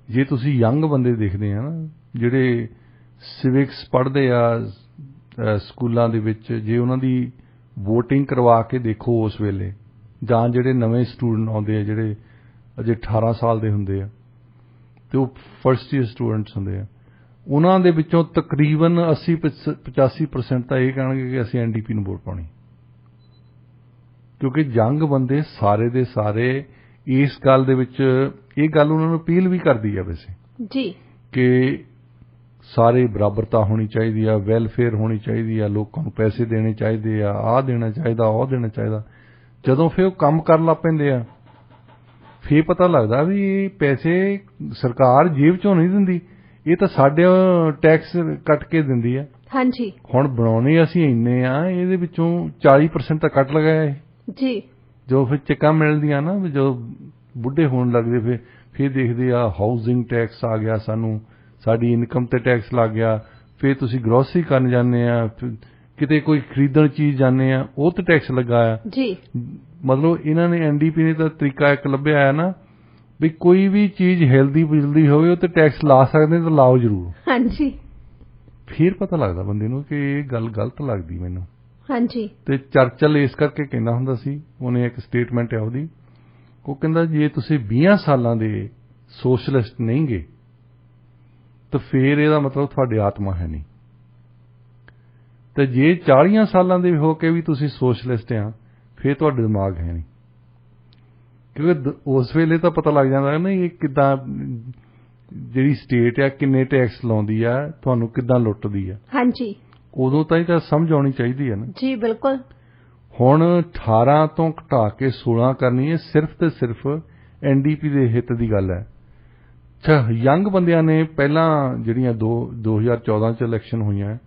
[SPEAKER 2] ਜੇ ਤੁਸੀਂ ਯੰਗ ਬੰਦੇ ਦੇਖਦੇ ਆ ਨਾ, ਜਿਹੜੇ ਸਿਵਿਕਸ ਪੜ੍ਹਦੇ ਆ ਸਕੂਲਾਂ ਦੇ ਵਿੱਚ, ਜੇ ਉਹਨਾਂ ਦੀ ਵੋਟਿੰਗ ਕਰਵਾ ਕੇ ਦੇਖੋ ਉਸ ਵੇਲੇ, ਜਾਂ ਜਿਹੜੇ ਨਵੇਂ ਸਟੂਡੈਂਟ ਆਉਂਦੇ ਆ ਜਿਹੜੇ ਅਜੇ 18 ਸਾਲ ਦੇ ਹੁੰਦੇ ਆ ਤੇ ਉਹ ਫਸਟ ਈਅਰ ਸਟੂਡੈਂਟਸ ਹੁੰਦੇ ਆ, ਉਹਨਾਂ ਦੇ ਵਿੱਚੋਂ ਤਕਰੀਬਨ 80-85% ਤਾਂ ਇਹ ਕਹਿਣਗੇ ਕਿ ਅਸੀਂ ਐਨਡੀਪੀ ਨੂੰ ਵੋਟ ਪਾਉਣੀ। ਕਿਉਂਕਿ ਯੰਗ ਬੰਦੇ ਸਾਰੇ ਦੇ ਸਾਰੇ ਇਸ ਗੱਲ ਦੇ ਵਿੱਚ, ਇਹ ਗੱਲ ਉਹਨਾਂ ਨੂੰ ਅਪੀਲ ਵੀ ਕਰਦੀ ਆ ਵੈਸੇ
[SPEAKER 1] ਜੀ, ਕਿ
[SPEAKER 2] ਸਾਰੇ ਬਰਾਬਰਤਾ ਹੋਣੀ ਚਾਹੀਦੀ ਆ, ਵੈਲਫੇਅਰ ਹੋਣੀ ਚਾਹੀਦੀ ਆ, ਲੋਕਾਂ ਨੂੰ ਪੈਸੇ ਦੇਣੇ ਚਾਹੀਦੇ ਆ, ਆਹ ਦੇਣਾ ਚਾਹੀਦਾ, ਉਹ ਦੇਣਾ ਚਾਹੀਦਾ। ਜਦੋਂ ਫਿਰ ਉਹ ਕੰਮ ਕਰਨ ਲੱਗ ਪੈਂਦੇ ਆ, ਫਿਰ ਪਤਾ ਲੱਗਦਾ ਵੀ ਇਹ ਪੈਸੇ ਸਰਕਾਰ ਜੇਬ ਚੋਂ ਨਹੀਂ ਦਿੰਦੀ, ਇਹ ਤਾਂ ਸਾਡੇ ਟੈਕਸ ਕੱਟ ਕੇ ਦਿੰਦੀ ਆ।
[SPEAKER 1] ਹਾਂਜੀ,
[SPEAKER 2] ਹੁਣ ਬਣਾਉਣੇ ਅਸੀਂ ਇੰਨੇ ਆ, ਇਹਦੇ ਵਿੱਚੋਂ 40% ਤਾਂ ਕੱਟ ਲਗਾਇਆ
[SPEAKER 1] ਜੀ।
[SPEAKER 2] ਜੋ ਫਿਰ ਚੈੱਕਾਂ ਮਿਲਦੀਆਂ ਨਾ, ਜੋ ਬੁੱਢੇ ਹੋਣ ਲੱਗਦੇ ਫਿਰ ਦੇਖਦੇ ਆ ਹਾਊਸਿੰਗ ਟੈਕਸ ਆ ਗਿਆ, ਸਾਨੂੰ ਸਾਡੀ ਇਨਕਮ ਤੇ ਟੈਕਸ ਲੱਗ ਗਿਆ। ਫਿਰ ਤੁਸੀਂ ਗਰੋਸਰੀ ਕਰਨ ਜਾਂਦੇ ਆ, ਕਿਤੇ ਕੋਈ ਖਰੀਦਣ ਚੀਜ਼ ਜਾਂਦੇ ਆ, ਉਹ ਤੇ ਟੈਕਸ ਲੱਗਾ ਆ
[SPEAKER 1] ਜੀ।
[SPEAKER 2] ਮਤਲਬ ਇਹਨਾਂ ਨੇ ਐਨਡੀਪੀ ਨੇ ਤਾਂ ਤਰੀਕਾ ਇੱਕ ਲੱਭਿਆ ਹੈ ਨਾ ਵੀ ਕੋਈ ਵੀ ਚੀਜ਼ ਹਿਲਦੀ ਬੁਝਦੀ ਹੋਵੇ ਉਹ ਤੇ ਟੈਕਸ ਲਾ ਸਕਦੇ ਤਾਂ ਲਾਓ ਜ਼ਰੂਰ।
[SPEAKER 1] ਹਾਂਜੀ,
[SPEAKER 2] ਫਿਰ ਪਤਾ ਲੱਗਦਾ ਬੰਦੇ ਨੂੰ ਕਿ ਇਹ ਗੱਲ ਗਲਤ ਲੱਗਦੀ ਮੈਨੂੰ।
[SPEAKER 1] ਹਾਂਜੀ।
[SPEAKER 2] ਤੇ ਚਰਚਲ ਇਸ ਕਰਕੇ ਕਹਿੰਦਾ ਹੁੰਦਾ ਸੀ, ਉਹਨੇ ਇੱਕ ਸਟੇਟਮੈਂਟ ਹੈ ਉਹਦੀ, ਉਹ ਕਹਿੰਦਾ ਜੇ ਤੁਸੀਂ 20 ਸਾਲਾਂ ਦੇ ਸੋਸ਼ਲਿਸਟ ਨਹੀਂ ਗੇ ਤਾਂ ਫਿਰ ਇਹਦਾ ਮਤਲਬ ਤੁਹਾਡੀ ਆਤਮਾ ਹੈ ਨਹੀਂ, ਤੇ ਜੇ 40 ਸਾਲਾਂ ਦੇ ਹੋ ਕੇ ਵੀ ਤੁਸੀਂ ਸੋਸ਼ਲਿਸਟ ਆ ਫਿਰ ਤੁਹਾਡਾ ਦਿਮਾਗ ਹੈ ਨਹੀਂ। ਕਿਉਂਕਿ ਉਸ ਵੇਲੇ ਤਾਂ ਪਤਾ ਲੱਗ ਜਾਂਦਾ ਨਾ ਇਹ ਕਿੱਦਾਂ ਜਿਹੜੀ ਸਟੇਟ ਆ ਕਿੰਨੇ ਟੈਕਸ ਲਾਉਂਦੀ ਆ, ਤੁਹਾਨੂੰ ਕਿੱਦਾਂ ਲੁੱਟਦੀ ਆ।
[SPEAKER 1] ਹਾਂਜੀ,
[SPEAKER 2] ਉਦੋਂ ਤਾਂ ਇਹ ਤਾਂ ਸਮਝ ਆਉਣੀ ਚਾਹੀਦੀ ਹੈ ਨਾ।
[SPEAKER 1] ਜੀ ਬਿਲਕੁਲ। ਹੁਣ
[SPEAKER 2] 18 ਤੋਂ ਘਟਾ ਕੇ 16 ਕਰਨੀ ਹੈ, ਸਿਰਫ ਤੇ ਸਿਰਫ ਐਨਡੀਪੀ ਦੇ ਹਿੱਤ ਦੀ ਗੱਲ ਹੈ। ਅੱਛਾ, ਯੰਗ ਬੰਦਿਆਂ ਨੇ ਪਹਿਲਾਂ ਜਿਹੜੀਆਂ 2014 ਚ ਇਲੈਕਸ਼ਨ ਹੋਈਆਂ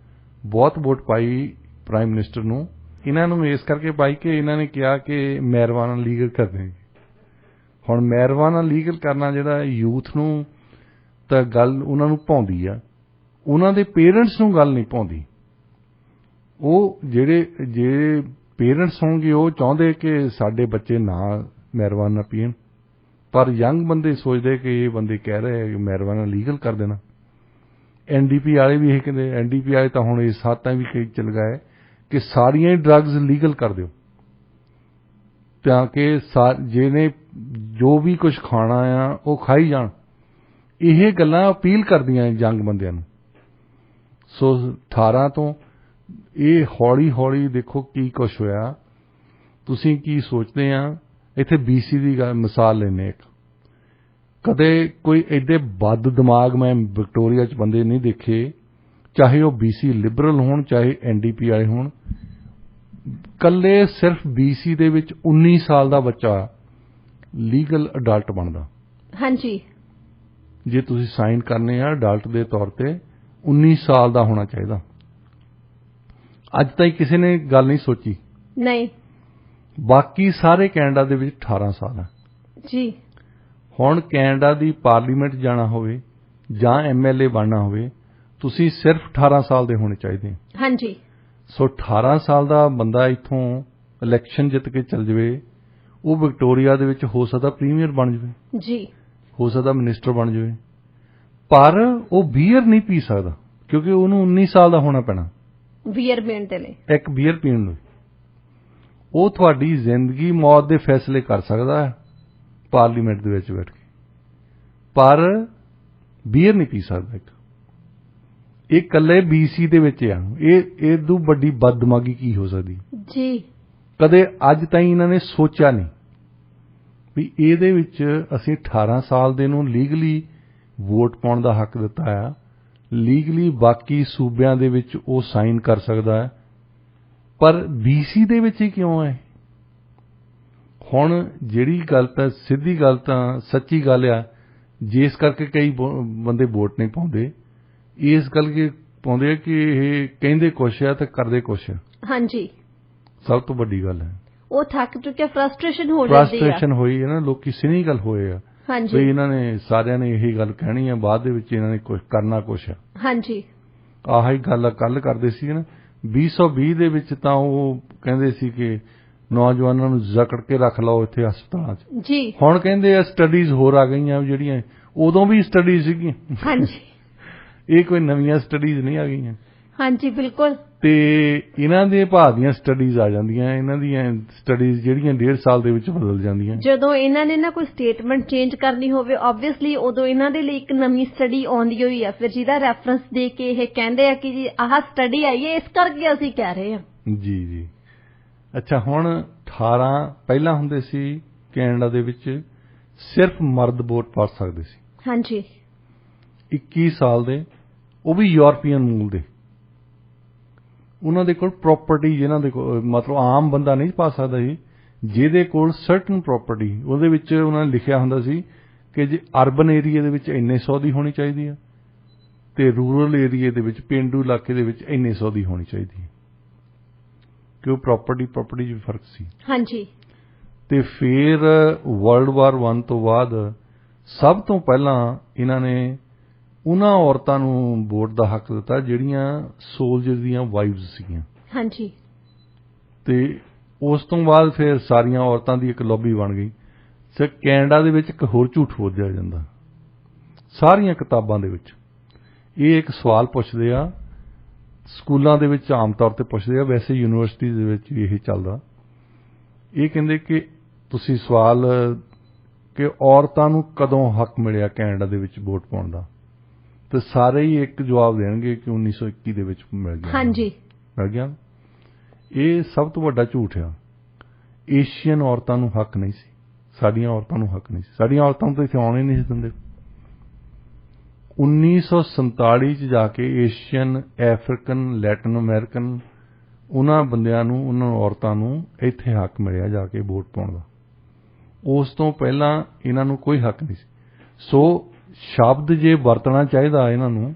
[SPEAKER 2] ਬਹੁਤ ਵੋਟ ਪਾਈ ਪ੍ਰਾਈਮ ਮਿਨਿਸਟਰ ਨੂੰ। ਇਹਨਾਂ ਨੂੰ ਇਸ ਕਰਕੇ ਪਾਈ ਕਿ ਇਹਨਾਂ ਨੇ ਕਿਹਾ ਕਿ ਮੈਰਿਜੂਆਨਾ ਲੀਗਲ ਕਰ ਦੇਣਗੇ। ਹੁਣ ਮੈਰਿਜੂਆਨਾ ਲੀਗਲ ਕਰਨਾ ਜਿਹੜਾ ਯੂਥ ਨੂੰ ਤਾਂ ਗੱਲ ਉਹਨਾਂ ਨੂੰ ਭਾਉਂਦੀ ਆ, ਉਹਨਾਂ ਦੇ ਪੇਰੈਂਟਸ ਨੂੰ ਗੱਲ ਨਹੀਂ ਭਾਉਂਦੀ। ਉਹ ਜਿਹੜੇ ਪੇਰੈਂਟਸ ਹੋਣਗੇ ਉਹ ਚਾਹੁੰਦੇ ਕਿ ਸਾਡੇ ਬੱਚੇ ਨਾ ਮੈਰਿਜੂਆਨਾ ਪੀਣ, ਪਰ ਯੰਗ ਬੰਦੇ ਸੋਚਦੇ ਕਿ ਇਹ ਬੰਦੇ ਕਹਿ ਰਹੇ ਮੈਰਿਜੂਆਨਾ ਲੀਗਲ ਕਰ ਦੇਣਾ। ਐਨਡੀਪੀ ਵਾਲੇ ਵੀ ਇਹ ਕਹਿੰਦੇ, ਐਨਡੀਪੀ ਵਾਲੇ ਤਾਂ ਹੁਣ ਇਸ ਹੱਦ ਤੱਕ ਵੀ ਕਈ ਚੱਲ ਗਏ ਕਿ ਸਾਰੀਆਂ ਹੀ ਡਰੱਗਸ ਲੀਗਲ ਕਰ ਦਿਓ, ਤਾਂ ਕਿ ਜਿਹਨੇ ਜੋ ਵੀ ਕੁਝ ਖਾਣਾ ਆ ਉਹ ਖਾਈ ਜਾਣ। ਇਹ ਗੱਲਾਂ ਅਪੀਲ ਕਰਦੀਆਂ ਯੰਗ ਬੰਦਿਆਂ ਨੂੰ। ਸੋ 18 ਤੋਂ ਇਹ ਹੌਲੀ ਹੌਲੀ ਦੇਖੋ ਕੀ ਕੁਝ ਹੋਇਆ। ਤੁਸੀਂ ਕੀ ਸੋਚਦੇ ਆ? ਇੱਥੇ ਬੀਸੀ ਦੀ ਮਿਸਾਲ ਲੈਂਦੇ ਇੱਕ, ਕਦੇ ਕੋਈ ਐਡੇ ਬਦ ਦਿਮਾਗ ਮੈਂ ਵਿਕਟੋਰੀਆ 'ਚ ਬੰਦੇ ਨਹੀਂ ਦੇਖੇ, ਚਾਹੇ ਉਹ ਬੀਸੀ ਲਿਬਰਲ ਹੋਣ ਚਾਹੇ ਐਨਡੀਪੀ ਵਾਲੇ ਹੋਣ। ਕੱਲੇ ਸਿਰਫ ਬੀਸੀ ਦੇ ਵਿੱਚ 19 ਸਾਲ ਦਾ ਬੱਚਾ ਲੀਗਲ ਅਡਲਟ ਬਣਦਾ।
[SPEAKER 1] ਹਾਂਜੀ,
[SPEAKER 2] ਜੇ ਤੁਸੀਂ ਸਾਈਨ ਕਰਨੇ ਆ ਅਡਲਟ ਦੇ ਤੌਰ ਤੇ 19 ਸਾਲ ਦਾ ਹੋਣਾ ਚਾਹੀਦਾ। ਅੱਜ ਤਾਈਂ ਕਿਸੇ ਨੇ ਗੱਲ ਨਹੀਂ ਸੋਚੀ।
[SPEAKER 1] ਨਹੀਂ,
[SPEAKER 2] ਬਾਕੀ ਸਾਰੇ ਕੈਨੇਡਾ ਦੇ ਵਿੱਚ 18 ਸਾਲ ਹੈ
[SPEAKER 1] ਜੀ।
[SPEAKER 2] ਹੁਣ ਕੈਨੇਡਾ ਦੀ ਪਾਰਲੀਮੈਂਟ ਜਾਣਾ ਹੋਵੇ ਜਾਂ ਐਮਐਲਏ ਬਣਨਾ ਹੋਵੇ, ਤੁਸੀਂ ਸਿਰਫ 18 ਸਾਲ ਦੇ ਹੋਣੇ ਚਾਹੀਦੇ।
[SPEAKER 1] ਹਾਂਜੀ।
[SPEAKER 2] ਸੋ 18 ਸਾਲ ਦਾ ਬੰਦਾ ਇੱਥੋਂ ਇਲੈਕਸ਼ਨ ਜਿੱਤ ਕੇ ਚੱਲ ਜਾਵੇ, ਉਹ ਵਿਕਟੋਰੀਆ ਦੇ ਵਿੱਚ ਹੋ ਸਕਦਾ ਪ੍ਰੀਮੀਅਰ ਬਣ ਜਾਵੇ
[SPEAKER 1] ਜੀ, ਹੋ
[SPEAKER 2] ਸਕਦਾ ਮਿਨਿਸਟਰ ਬਣ ਜਾਵੇ, ਪਰ ਉਹ ਬੀਅਰ ਨਹੀਂ ਪੀ ਸਕਦਾ ਕਿਉਂਕਿ ਉਹਨੂੰ 19 ਸਾਲ ਦਾ ਹੋਣਾ ਪੈਣਾ
[SPEAKER 1] ਬੀਅਰ ਪੀਣ ਦੇ ਲਈ।
[SPEAKER 2] ਇੱਕ ਬੀਅਰ ਪੀਣ ਨੂੰ ਉਹ ਤੁਹਾਡੀ ਜ਼ਿੰਦਗੀ ਮੌਤ ਦੇ ਫੈਸਲੇ ਕਰ ਸਕਦਾ ਹੈ ਪਾਰਲੀਮੈਂਟ ਦੇ ਵਿੱਚ ਬੈਠ ਕੇ, ਪਰ ਬੀਅਰ ਨਹੀਂ ਪੀ ਸਕਦਾ। ਇਹ ਕੱਲੇ BC ਦੇ ਵਿੱਚ ਆ। ਇਹ ਤੋਂ ਵੱਡੀ ਬਦਦਮਾਗੀ ਕੀ ਹੋ ਸਕਦੀ
[SPEAKER 1] ਜੀ।
[SPEAKER 2] ਕਦੇ ਅੱਜ ਤਾਈਂ ਇਹਨਾਂ ਨੇ ਸੋਚਿਆ ਨਹੀਂ ਵੀ ਇਹਦੇ ਵਿੱਚ ਅਸੀਂ 18 ਸਾਲ ਦੇ ਨੂੰ ਲੀਗਲੀ ਵੋਟ ਪਾਉਣ ਦਾ ਹੱਕ ਦਿੱਤਾ ਆ, ਲੀਗਲੀ ਬਾਕੀ ਸੂਬਿਆਂ ਦੇ ਵਿੱਚ ਉਹ ਸਾਈਨ ਕਰ ਸਕਦਾ ਹੈ, ਪਰ BC ਦੇ ਵਿੱਚ ਹੀ ਕਿਉਂ ਹੈ? ਹੁਣ ਜਿਹੜੀ ਗੱਲ ਤਾਂ ਸਿੱਧੀ ਗੱਲ ਤਾਂ ਸੱਚੀ ਗੱਲ ਆ, ਜਿਸ ਕਰਕੇ ਕਈ ਬੰਦੇ ਵੋਟ ਨਹੀਂ ਪਾਉਂਦੇ, ਇਸ ਕਰਕੇ ਪਾਉਂਦੇ ਆ ਕਿ ਇਹ ਕਹਿੰਦੇ ਕੁਛ ਆ ਤੇ ਕਰਦੇ ਕੁਛ ਆ।
[SPEAKER 1] ਹਾਂਜੀ,
[SPEAKER 2] ਸਭ ਤੋਂ ਵੱਡੀ ਗੱਲ ਹੈ
[SPEAKER 1] ਉਹ ਥੱਕ ਚੁੱਕਿਆ, ਫਰਸਟ੍ਰੇਸ਼ਨ ਹੋ ਜਾਂਦੀ ਆ,
[SPEAKER 2] ਫਰਸਟ੍ਰੇਸ਼ਨ ਹੋਈ ਹੈ ਨਾ, ਲੋਕੀ ਸਿਨੀਕਲ ਹੋਏ ਆ।
[SPEAKER 1] ਹਾਂਜੀ,
[SPEAKER 2] ਵੀ ਇਹਨਾਂ ਨੇ ਸਾਰਿਆਂ ਨੇ ਇਹੀ ਗੱਲ ਕਹਿਣੀ ਆ, ਬਾਅਦ ਦੇ ਵਿੱਚ ਇਹਨਾਂ ਨੇ ਕੁਝ ਕਰਨਾ ਕੁਛ ਆ।
[SPEAKER 1] ਹਾਂਜੀ,
[SPEAKER 2] ਆਹੀ ਗੱਲ ਕੱਲ ਕਰਦੇ ਸੀ ਨਾ 2020 ਦੇ ਵਿੱਚ ਤਾਂ ਉਹ ਕਹਿੰਦੇ ਸੀ ਕਿ ਨੌਜਵਾਨਾਂ ਨੂੰ ਜਕੜ ਕੇ ਰੱਖ ਲਓ ਇੱਥੇ ਹਸਪਤਾਲਾਂ 'ਚ।
[SPEAKER 1] ਜੀ।
[SPEAKER 2] ਹੁਣ ਕਹਿੰਦੇ ਆ ਸਟੱਡੀਜ਼ ਹੋਰ ਆ ਗਈਆਂ ਜਿਹੜੀਆਂ ਉਦੋਂ ਵੀ ਸਟੱਡੀਜ਼ ਸੀਗੀਆਂ।
[SPEAKER 1] ਹਾਂਜੀ,
[SPEAKER 2] ਇਹ ਕੋਈ ਨਵੀਆਂ ਸਟੱਡੀਜ਼ ਨਹੀਂ ਆ ਗਈਆਂ।
[SPEAKER 1] ਹਾਂਜੀ, ਬਿਲਕੁਲ।
[SPEAKER 2] ਤੇ ਇਹਨਾਂ ਦੇ ਭਾਅ ਦੀਆਂ ਸਟੱਡੀਜ਼ ਆ ਜਾਂਦੀਆਂ, ਇਹਨਾਂ ਦੀਆਂ ਸਟੱਡੀਜ਼ ਜਿਹੜੀਆਂ 1.5 ਸਾਲ ਦੇ ਵਿੱਚ ਬਦਲ ਜਾਂਦੀਆਂ। ਜਦੋਂ
[SPEAKER 1] ਇਹਨਾਂ ਨੇ ਨਾ ਕੋਈ ਸਟੇਟਮੈਂਟ ਚੇਂਜ ਕਰਨੀ ਹੋਵੇ, ਆਬਵੀਅਸਲੀ ਉਦੋਂ ਇਹਨਾਂ ਦੇ ਲਈ ਇੱਕ ਨਵੀਂ ਸਟੱਡੀ ਆਉਂਦੀ ਹੋਈ ਆ, ਫਿਰ ਜਿਹਦਾ ਰੈਫਰੈਂਸ ਦੇ ਕੇ ਇਹ ਕਹਿੰਦੇ ਆ ਕਿ ਜੀ ਆਹ ਸਟੱਡੀ ਆਈ ਹੈ, ਇਸ ਕਰਕੇ ਅਸੀਂ ਕਹਿ ਰਹੇ ਹਾਂ।
[SPEAKER 2] ਜੀ ਜੀ। ਅੱਛਾ, ਹੁਣ 18 ਪਹਿਲਾਂ ਹੁੰਦੇ ਸੀ ਕੈਨੇਡਾ ਦੇ ਵਿੱਚ ਸਿਰਫ ਮਰਦ ਵੋਟ ਪਾ ਸਕਦੇ ਸੀ।
[SPEAKER 1] ਹਾਂਜੀ।
[SPEAKER 2] 21 ਸਾਲ ਦੇ, ਉਹ ਵੀ ਯੂਰਪੀਅਨ ਮੂਲ ਦੇ, ਉਹਨਾਂ ਦੇ ਕੋਲ ਪ੍ਰਾਪਰਟੀ, ਜਿਹਨਾਂ ਦੇ ਕੋਲ ਮਤਲਬ ਆਮ ਬੰਦਾ ਨਹੀਂ ਪਾ ਸਕਦਾ ਸੀ, ਜਿਹਦੇ ਕੋਲ ਸਰਟਨ ਪ੍ਰਾਪਰਟੀ, ਉਹਦੇ ਵਿੱਚ ਉਹਨਾਂ ਨੇ ਲਿਖਿਆ ਹੁੰਦਾ ਸੀ ਕਿ ਜੇ ਅਰਬਨ ਏਰੀਆ ਦੇ ਵਿੱਚ ਇੰਨੇ 100 ਦੀ ਹੋਣੀ ਚਾਹੀਦੀ ਹੈ ਤੇ ਰੂਰਲ ਏਰੀਆ ਦੇ ਵਿੱਚ, ਪੇਂਡੂ ਇਲਾਕੇ ਦੇ ਵਿੱਚ ਇੰਨੇ 100 ਦੀ ਹੋਣੀ ਚਾਹੀਦੀ ਹੈ, ਕਿ ਉਹ ਪ੍ਰਾਪਰਟੀ 'ਚ ਫਰਕ ਸੀ। ਹਾਂਜੀ। ਤੇ ਫਿਰ ਵਰਲਡ ਵਾਰ 1 ਤੋਂ ਬਾਅਦ ਸਭ ਤੋਂ ਪਹਿਲਾਂ ਇਹਨਾਂ ਨੇ ਉਹਨਾਂ ਔਰਤਾਂ ਨੂੰ ਵੋਟ ਦਾ ਹੱਕ ਦਿੱਤਾ ਜਿਹੜੀਆਂ ਸੋਲਜਰ ਦੀਆਂ ਵਾਈਵਸ ਸੀਗੀਆਂ। ਹਾਂਜੀ। ਤੇ ਉਸ ਤੋਂ ਬਾਅਦ ਫਿਰ ਸਾਰੀਆਂ ਔਰਤਾਂ ਦੀ ਇੱਕ ਲੌਬੀ ਬਣ ਗਈ। ਤੇ ਕੈਨੇਡਾ ਦੇ ਵਿੱਚ ਇੱਕ ਹੋਰ ਝੂਠ ਬੋਲਿਆ ਜਾਂਦਾ ਸਾਰੀਆਂ ਕਿਤਾਬਾਂ ਦੇ ਵਿੱਚ। ਇਹ ਇੱਕ ਸਵਾਲ ਪੁੱਛਦੇ ਆ, ਸਕੂਲਾਂ ਦੇ ਵਿੱਚ ਆਮ ਤੌਰ ਤੇ ਪੁੱਛਦੇ ਆ, ਵੈਸੇ ਯੂਨੀਵਰਸਿਟੀ ਦੇ ਵਿੱਚ ਵੀ ਇਹ ਚੱਲਦਾ। ਇਹ ਕਹਿੰਦੇ ਕਿ ਤੁਸੀਂ ਸਵਾਲ ਕਿ ਔਰਤਾਂ ਨੂੰ ਕਦੋਂ ਹੱਕ ਮਿਲਿਆ ਕੈਨੇਡਾ ਦੇ ਵਿੱਚ ਵੋਟ ਪਾਉਣ ਦਾ, ਤੇ ਸਾਰੇ ਹੀ ਇੱਕ ਜਵਾਬ ਦੇਣਗੇ ਕਿ 1921 ਦੇ ਵਿੱਚ ਮਿਲ ਗਿਆ। ਹਾਂਜੀ, ਮਿਲ ਗਿਆ। ਇਹ ਸਭ ਤੋਂ ਵੱਡਾ ਝੂਠ ਆ। ਏਸ਼ੀਅਨ ਔਰਤਾਂ ਨੂੰ ਹੱਕ ਨਹੀਂ ਸੀ, ਸਾਡੀਆਂ ਔਰਤਾਂ ਨੂੰ ਹੱਕ ਨਹੀਂ ਸੀ, ਸਾਡੀਆਂ ਔਰਤਾਂ ਨੂੰ ਤਾਂ ਇੱਥੇ ਆਉਣ ਹੀ ਨਹੀਂ ਸੀ ਦਿੰਦੇ। 1947 ਚ ਜਾ ਕੇ ਏਸ਼ੀਅਨ, ਅਫਰੀਕਨ, ਲੈਟਿਨ ਅਮਰੀਕਨ, ਉਹਨਾਂ ਬੰਦਿਆਂ ਨੂੰ, ਉਹਨਾਂ ਔਰਤਾਂ ਨੂੰ ਇੱਥੇ ਹੱਕ ਮਿਲਿਆ ਜਾ ਕੇ ਵੋਟ ਪਾਉਣ ਦਾ। ਉਸ ਤੋਂ ਪਹਿਲਾਂ ਇਹਨਾਂ ਨੂੰ ਕੋਈ ਹੱਕ ਨਹੀਂ ਸੀ। ਸੋ ਸ਼ਬਦ ਜੇ ਵਰਤਣਾ ਚਾਹੀਦਾ ਇਹਨਾਂ ਨੂੰ,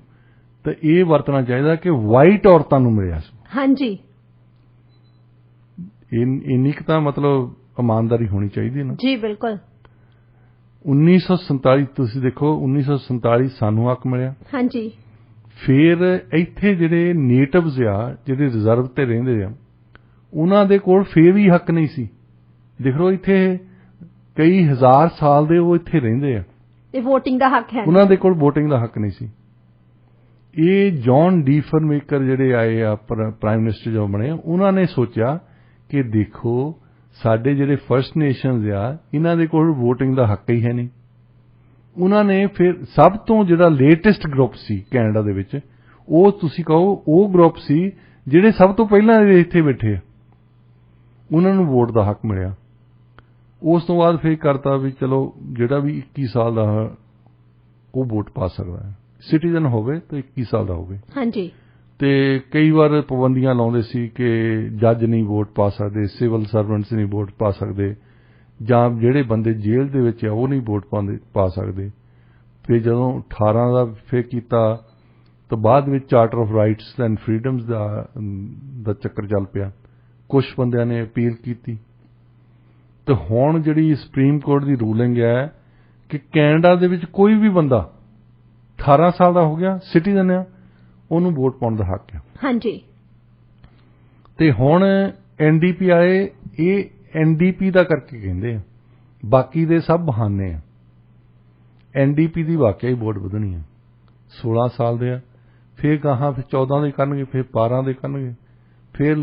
[SPEAKER 2] ਤਾਂ ਇਹ ਵਰਤਣਾ ਚਾਹੀਦਾ ਕਿ ਵਾਈਟ ਔਰਤਾਂ ਨੂੰ ਮਿਲਿਆ ਸੀ। ਹਾਂਜੀ। ਇੰਨੀ ਕੁ ਤਾਂ ਮਤਲਬ ਇਮਾਨਦਾਰੀ ਹੋਣੀ ਚਾਹੀਦੀ ਹੈ ਨਾ। ਜੀ ਬਿਲਕੁਲ। 1947 ਤੁਸੀਂ ਦੇਖੋ, 1947 ਸਾਨੂੰ ਹੱਕ ਮਿਲਿਆ। ਹਾਂਜੀ। ਫਿਰ ਇੱਥੇ ਜਿਹੜੇ ਨੇਟਿਵਸ ਆ, ਜਿਹੜੇ ਰਿਜ਼ਰਵ ਤੇ ਰਹਿੰਦੇ ਆ, ਉਹਨਾਂ ਦੇ ਕੋਲ ਫਿਰ ਵੀ ਹੱਕ ਨਹੀਂ ਸੀ। ਦੇਖ ਲਓ, ਇੱਥੇ ਕਈ ਹਜ਼ਾਰ ਸਾਲ ਦੇ ਉਹ ਇੱਥੇ ਰਹਿੰਦੇ ਆ, ਇਹ ਵੋਟਿੰਗ ਦਾ ਹੱਕ ਹੈ, ਉਹਨਾਂ ਦੇ ਕੋਲ ਵੋਟਿੰਗ ਦਾ ਹੱਕ ਨਹੀਂ ਸੀ। ਇਹ ਜੌਨ ਡੀਫਰਮੇਕਰ ਜਿਹੜੇ ਆਏ ਆ, ਪ੍ਰਾਈਮ ਮਿਨਿਸਟਰ ਜੋ ਬਣੇ, ਉਹਨਾਂ ਨੇ ਸੋਚਿਆ ਕਿ ਦੇਖੋ ਸਾਡੇ ਜਿਹੜੇ ਫਰਸਟ ਨੇਸ਼ਨਸ ਆ, ਇਹਨਾਂ ਦੇ ਕੋਲ ਵੋਟਿੰਗ ਦਾ ਹੱਕ ਹੀ ਹੈ ਨਹੀਂ। ਉਹਨਾਂ ਨੇ ਫਿਰ ਸਭ ਤੋਂ ਜਿਹੜਾ ਲੇਟੈਸਟ ਗਰੁੱਪ ਸੀ ਕੈਨੇਡਾ ਦੇ ਵਿੱਚ, ਉਹ ਤੁਸੀਂ ਕਹੋ ਉਹ ਗਰੁੱਪ ਸੀ ਜਿਹੜੇ ਸਭ ਤੋਂ ਪਹਿਲਾਂ ਇੱਥੇ ਬੈਠੇ ਆ, ਉਹਨਾਂ ਨੂੰ ਵੋਟ ਦਾ ਹੱਕ ਮਿਲਿਆ। ਉਸ ਤੋਂ ਬਾਅਦ ਫਿਰ ਕਰਤਾ ਵੀ ਚਲੋ ਜਿਹੜਾ ਵੀ 21 ਸਾਲ ਦਾ ਉਹ ਵੋਟ ਪਾ ਸਕਦਾ ਹੈ, ਸਿਟੀਜ਼ਨ ਹੋਵੇ ਤਾਂ 21 ਸਾਲ ਦਾ ਹੋਵੇ। ਹਾਂਜੀ। ਤੇ ਕਈ ਵਾਰ ਪਾਬੰਦੀਆਂ ਲਾਉਂਦੇ ਸੀ ਕਿ ਜੱਜ ਨਹੀਂ ਵੋਟ ਪਾ ਸਕਦੇ, ਸਿਵਲ ਸਰਵੈਂਟਸ ਨਹੀਂ ਵੋਟ ਪਾ ਸਕਦੇ, ਜਾਂ ਜਿਹੜੇ ਬੰਦੇ ਜੇਲ੍ਹ ਦੇ ਵਿੱਚ ਆ ਉਹ ਨਹੀਂ ਵੋਟ ਪਾ ਸਕਦੇ। ਫਿਰ ਜਦੋਂ 18 ਦਾ ਫਿਰ ਕੀਤਾ ਤਾਂ ਬਾਅਦ ਵਿੱਚ ਚਾਰਟਰ ਆਫ ਰਾਈਟਸ ਐਂਡ ਫਰੀਡਮਸ ਦਾ ਚੱਕਰ ਚੱਲ ਪਿਆ। ਕੁਝ ਬੰਦਿਆਂ ਨੇ ਅਪੀਲ ਕੀਤੀ ਤੇ ਹੁਣ ਜਿਹੜੀ ਸੁਪਰੀਮ ਕੋਰਟ ਦੀ ਰੂਲਿੰਗ ਹੈ ਕਿ ਕੈਨੇਡਾ ਦੇ ਵਿੱਚ ਕੋਈ ਵੀ ਬੰਦਾ 18 ਸਾਲ ਦਾ ਹੋ ਗਿਆ, ਸਿਟੀਜ਼ਨ ਆ, ਉਹਨੂੰ ਵੋਟ ਪਾਉਣ ਦਾ ਹੱਕ ਹੈ। ਹਾਂਜੀ। ਤੇ ਹੁਣ NDP ਆਏ, ਇਹ NDP ਦਾ ਕਰਕੇ ਕਹਿੰਦੇ ਆ, ਬਾਕੀ ਦੇ ਸਭ ਬਹਾਨੇ ਆ। NDP ਦੀ ਵਾਕਿਆ ਹੀ ਵੋਟ ਵਧਣੀ ਹੈ। 16 ਸਾਲ ਦੇ ਆ, ਫਿਰ ਗਾਹਾਂ ਫਿਰ 14 ਦੇ ਕਰਨਗੇ, ਫਿਰ 12 ਦੇ ਕਰਨਗੇ, ਫਿਰ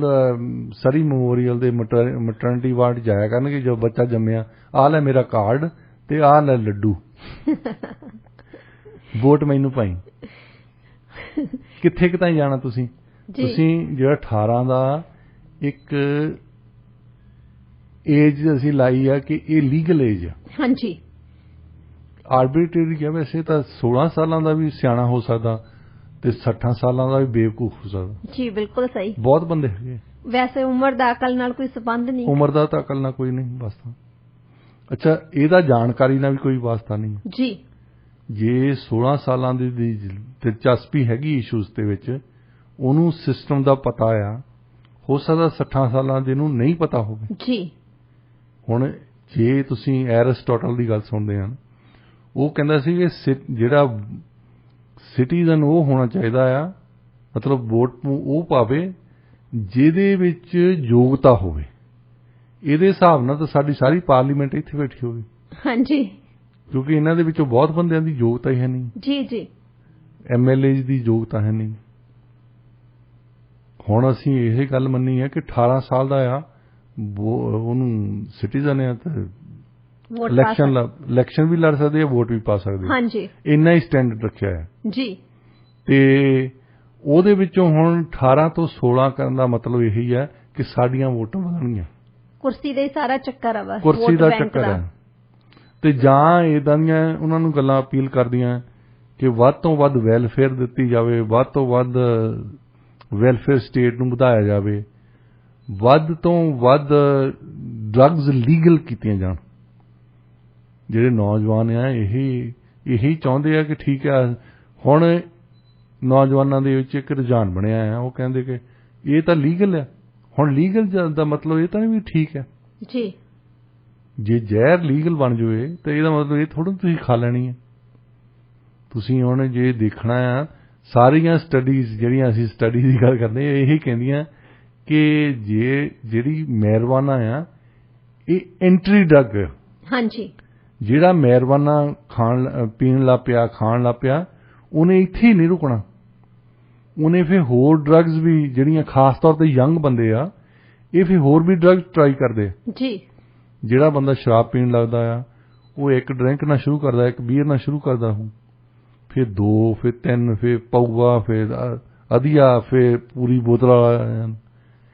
[SPEAKER 2] ਸਰੀ ਮੈਮੋਰੀਅਲ ਦੇ ਮੈਟਰਨਿਟੀ ਵਾਰਡ ਜਾਇਆ ਕਰਨਗੇ। ਜੋ ਬੱਚਾ ਜੰਮਿਆ, ਆਹ ਲੈ ਮੇਰਾ ਕਾਰਡ ਤੇ ਆਹ ਲੈ ਲੱਡੂ, ਵੋਟ ਮੈਨੂੰ ਪਾਈ। ਕਿੱਥੇ ਕਿਤਾਂ ਜਾਣਾ ਤੁਸੀਂ ਜਿਹੜਾ 18 ਦਾ ਇੱਕ ਏਜ ਅਸੀਂ ਲਾਈ ਆ ਕਿ ਇਹ ਲੀਗਲ ਏਜ ਆ।
[SPEAKER 1] ਹਾਂਜੀ,
[SPEAKER 2] ਆਰਬਿਟਰੀ ਆ। ਵੈਸੇ ਤਾਂ 16 ਸਾਲਾਂ ਦਾ ਵੀ ਸਿਆਣਾ ਹੋ ਸਕਦਾ ਤੇ 60 ਸਾਲਾਂ ਦਾ ਵੀ ਬੇਵਕੂਫ ਹੋ ਸਕਦਾ।
[SPEAKER 1] ਜੀ ਬਿਲਕੁਲ ਸਹੀ।
[SPEAKER 2] ਬਹੁਤ ਬੰਦੇ ਹੈਗੇ।
[SPEAKER 1] ਵੈਸੇ ਉਮਰ ਦਾ ਅਕਲ ਨਾਲ ਕੋਈ ਸੰਬੰਧ ਨਹੀਂ।
[SPEAKER 2] ਉਮਰ ਦਾ ਤਾਂ ਅਕਲ ਨਾਲ ਕੋਈ ਨਹੀਂ ਵਾਸਤਾ। ਅੱਛਾ, ਇਹਦਾ ਜਾਣਕਾਰੀ ਨਾਲ ਵੀ ਕੋਈ ਵਾਸਤਾ ਨਹੀਂ
[SPEAKER 1] ਜੀ।
[SPEAKER 2] ਜੇ 16 ਸਾਲਾਂ ਦੀ ਦਿਲਚਸਪੀ ਹੈਗੀ ਇਸ਼ੂਜ਼ ਦੇ ਵਿੱਚ, ਉਹਨੂੰ ਸਿਸਟਮ ਦਾ ਪਤਾ ਆ, ਹੋ ਸਕਦਾ 60 ਸਾਲਾਂ ਦੇ ਨੂੰ ਨਹੀਂ ਪਤਾ ਹੋਵੇ
[SPEAKER 1] ਜੀ। ਹੁਣ
[SPEAKER 2] ਜੇ ਤੁਸੀਂ ਐਰਿਸਟੋਟਲ ਦੀ ਗੱਲ ਸੁਣਦੇ ਹਨ, ਉਹ ਕਹਿੰਦਾ ਸੀ ਕਿ ਜਿਹੜਾ ਸਿਟੀਜ਼ਨ ਉਹ ਹੋਣਾ ਚਾਹੀਦਾ ਆ, ਮਤਲਬ ਵੋਟ ਨੂੰ ਉਹ ਪਾਵੇ ਜਿਹਦੇ ਵਿੱਚ ਯੋਗਤਾ ਹੋਵੇ। ਇਹਦੇ ਹਿਸਾਬ ਨਾਲ ਤਾਂ ਸਾਡੀ ਸਾਰੀ ਪਾਰਲੀਮੈਂਟ ਇੱਥੇ ਬੈਠੀ ਹੋਵੇ।
[SPEAKER 1] ਹਾਂਜੀ,
[SPEAKER 2] ਕਿਉਂਕਿ ਇਹਨਾਂ ਦੇ ਵਿੱਚੋਂ ਬਹੁਤ ਬੰਦਿਆਂ ਦੀ ਯੋਗਤਾ ਹੀ ਹੈ ਨਹੀਂ।
[SPEAKER 1] ਜੀ ਜੀ।
[SPEAKER 2] MLA ਦੀ ਯੋਗਤਾ ਹੈ ਨਹੀਂ। ਹੁਣ ਅਸੀਂ ਇਹ ਗੱਲ ਮੰਨੀ ਹੈ ਕਿ 18 ਸਾਲ ਦਾ ਆ, ਉਹਨੂੰ ਸਿਟੀਜ਼ਨ ਆ ਤੇ ਇਲੈਕਸ਼ਨ ਵੀ ਲੜ ਸਕਦੇ ਆ, ਵੋਟ ਵੀ ਪਾ ਸਕਦੇ ਆ।
[SPEAKER 1] ਹਾਂਜੀ,
[SPEAKER 2] ਇੰਨਾ ਹੀ ਸਟੈਂਡਰਡ ਰੱਖਿਆ ਹੈ
[SPEAKER 1] ਜੀ।
[SPEAKER 2] ਤੇ ਉਹਦੇ ਵਿੱਚੋਂ ਹੁਣ 18 ਤੋਂ 16 ਕਰਨ ਦਾ ਮਤਲਬ ਇਹੀ ਹੈ ਕਿ ਸਾਡੀਆਂ ਵੋਟਾਂ ਵਧਣਗੀਆਂ।
[SPEAKER 1] ਕੁਰਸੀ ਦਾ ਹੀ ਸਾਰਾ ਚੱਕਰ ਆ, ਬਸ
[SPEAKER 2] ਕੁਰਸੀ ਦਾ ਚੱਕਰ ਹੈ। ਤੇ ਜਾਂ ਇਦਾਂ ਦੀਆਂ ਉਹਨਾਂ ਨੂੰ ਗੱਲਾਂ ਅਪੀਲ ਕਰਦੀਆਂ ਕਿ ਵੱਧ ਤੋਂ ਵੱਧ ਵੈਲਫੇਅਰ ਦਿੱਤੀ ਜਾਵੇ, ਵੱਧ ਤੋਂ ਵੱਧ ਵੈਲਫੇਅਰ ਸਟੇਟ ਨੂੰ ਵਧਾਇਆ ਜਾਵੇ, ਵੱਧ ਤੋਂ ਵੱਧ ਡਰੱਗਸ ਲੀਗਲ ਕੀਤੀਆਂ ਜਾਣ। ਜਿਹੜੇ ਨੌਜਵਾਨ ਆ ਇਹੀ ਚਾਹੁੰਦੇ ਆ ਕਿ ਠੀਕ ਆ। ਹੁਣ ਨੌਜਵਾਨਾਂ ਦੇ ਵਿੱਚ ਇੱਕ ਰੁਝਾਨ ਬਣਿਆ ਆ, ਉਹ ਕਹਿੰਦੇ ਕਿ ਇਹ ਤਾਂ ਲੀਗਲ ਆ। ਹੁਣ ਲੀਗਲ ਦਾ ਮਤਲਬ ਇਹ ਤਾਂ ਨਹੀਂ ਵੀ ਠੀਕ ਹੈ
[SPEAKER 1] ਜੀ।
[SPEAKER 2] ਜੇ ਜ਼ਹਿਰ ਲੀਗਲ ਬਣ ਜਾਵੇ ਤਾਂ ਇਹਦਾ ਮਤਲਬ ਇਹ ਥੋੜ੍ਹਾ ਤੁਸੀਂ ਖਾ ਲੈਣੀ ਹੈ। ਤੁਸੀਂ ਹੁਣ ਜੇ ਦੇਖਣਾ ਆ, ਸਾਰੀਆਂ ਸਟੱਡੀਜ਼ ਜਿਹੜੀਆਂ ਅਸੀਂ ਸਟੱਡੀ ਦੀ ਗੱਲ ਕਰਦੇ ਹਾਂ, ਇਹੀ ਕਹਿੰਦੀਆਂ ਕਿ ਜਿਹੜੀ ਮੈਰੀਜੂਆਨਾ ਆ, ਇਹ ਐਂਟਰੀ ਡਰੱਗ। ਹਾਂਜੀ। ਜਿਹੜਾ ਮੈਰੀਜੂਆਨਾ ਪੀਣ ਲੱਗ ਪਿਆ, ਖਾਣ ਲੱਗ ਪਿਆ, ਉਹਨੇ ਇੱਥੇ ਹੀ ਨਹੀਂ ਰੁਕਣਾ। ਉਹਨੇ ਫਿਰ ਹੋਰ ਡਰੱਗਸ ਵੀ, ਜਿਹੜੀਆਂ ਖਾਸ ਤੌਰ ਤੇ ਯੰਗ ਬੰਦੇ ਆ, ਇਹ ਫਿਰ ਹੋਰ ਵੀ ਡਰੱਗ ਟਰਾਈ ਕਰਦੇ ਜੀ। ਜਿਹੜਾ ਬੰਦਾ ਸ਼ਰਾਬ ਪੀਣ ਲੱਗਦਾ ਆ, ਉਹ ਇੱਕ ਡਰਿੰਕ ਨਾਲ ਸ਼ੁਰੂ ਕਰਦਾ, ਇੱਕ ਬੀਅਰ ਨਾਲ ਸ਼ੁਰੂ ਕਰਦਾ, ਫਿਰ 2, ਫਿਰ 3, ਫਿਰ ਪਊਆ, ਫਿਰ ਅਧੀਆ, ਫਿਰ ਪੂਰੀ ਬੋਤਲ ਵਾਲਾ,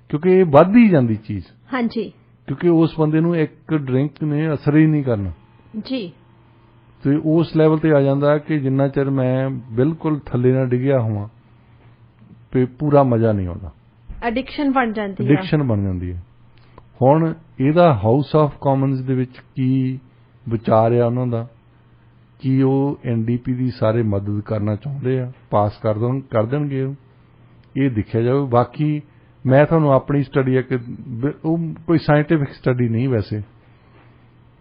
[SPEAKER 2] ਕਿਉਂਕਿ ਇਹ ਵੱਧਦੀ ਜਾਂਦੀ ਚੀਜ਼। ਹਾਂਜੀ। ਕਿਉਂਕਿ ਉਸ ਬੰਦੇ ਨੂੰ ਇੱਕ ਡਰਿੰਕ ਨੇ ਅਸਰ ਹੀ ਨਹੀਂ ਕਰਨਾ ਜੀ। ਤੇ ਉਸ ਲੈਵਲ ਤੇ ਆ ਜਾਂਦਾ ਕਿ ਜਿੰਨਾ ਚਿਰ ਮੈਂ ਬਿਲਕੁਲ ਥੱਲੇ ਨਾ ਡਿੱਗਿਆ ਹੋਵਾਂ ਤੇ ਪੂਰਾ ਮਜ਼ਾ ਨਹੀਂ ਆਉਂਦਾ। ਐਡਿਕਸ਼ਨ ਬਣ ਜਾਂਦੀ ਹੈ। ਹੁਣ ਇਹਦਾ ਹਾਊਸ ਆਫ ਕਾਮਨਸ ਦੇ ਵਿੱਚ ਕੀ ਵਿਚਾਰ ਆ ਉਹਨਾਂ ਦਾ, ਕਿ ਉਹ NDP ਦੀ ਸਾਰੇ ਮਦਦ ਕਰਨਾ ਚਾਹੁੰਦੇ ਆ, ਪਾਸ ਕਰ ਦੇਣਗੇ, ਇਹ ਦੇਖਿਆ ਜਾਵੇ। ਬਾਕੀ ਮੈਂ ਤੁਹਾਨੂੰ ਆਪਣੀ ਸਟੱਡੀ ਕਿ ਉਹ ਕੋਈ ਸਾਇੰਟਿਫਿਕ ਸਟੱਡੀ ਨਹੀਂ, ਵੈਸੇ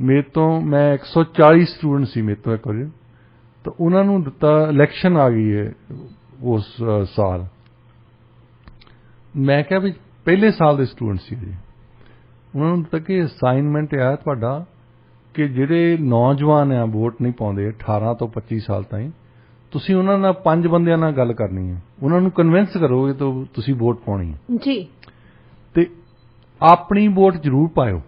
[SPEAKER 2] ਮੈਂ 140 ਸਟੂਡੈਂਟ ਸੀ ਮੇਰੇ ਤੋਂ ਇੱਕ ਵਾਰੀ, ਤਾਂ ਉਹਨਾਂ ਨੂੰ ਦਿੱਤਾ, ਇਲੈਕਸ਼ਨ ਆ ਗਈ ਹੈ ਉਸ ਸਾਲ। ਮੈਂ ਕਿਹਾ ਵੀ ਪਹਿਲੇ ਸਾਲ ਦੇ ਸਟੂਡੈਂਟ ਸੀ ਜੀ, ਉਹਨਾਂ ਨੂੰ ਦਿੱਤਾ ਕਿ ਅਸਾਈਨਮੈਂਟ ਆ ਤੁਹਾਡਾ ਕਿ ਜਿਹੜੇ ਨੌਜਵਾਨ ਆ ਵੋਟ ਨਹੀਂ ਪਾਉਂਦੇ 18 ਤੋਂ 25 ਸਾਲ ਤਾਈਂ, ਤੁਸੀਂ ਉਹਨਾਂ ਨਾਲ 5 ਬੰਦਿਆਂ ਨਾਲ ਗੱਲ ਕਰਨੀ ਹੈ, ਉਹਨਾਂ ਨੂੰ ਕਨਵਿੰਸ ਕਰੋਗੇ ਤਾਂ ਤੁਸੀਂ ਵੋਟ ਪਾਉਣੀ ਹੈ ਜੀ। ਤੇ ਆਪਣੀ ਵੋਟ ਜ਼ਰੂਰ ਪਾਇਓ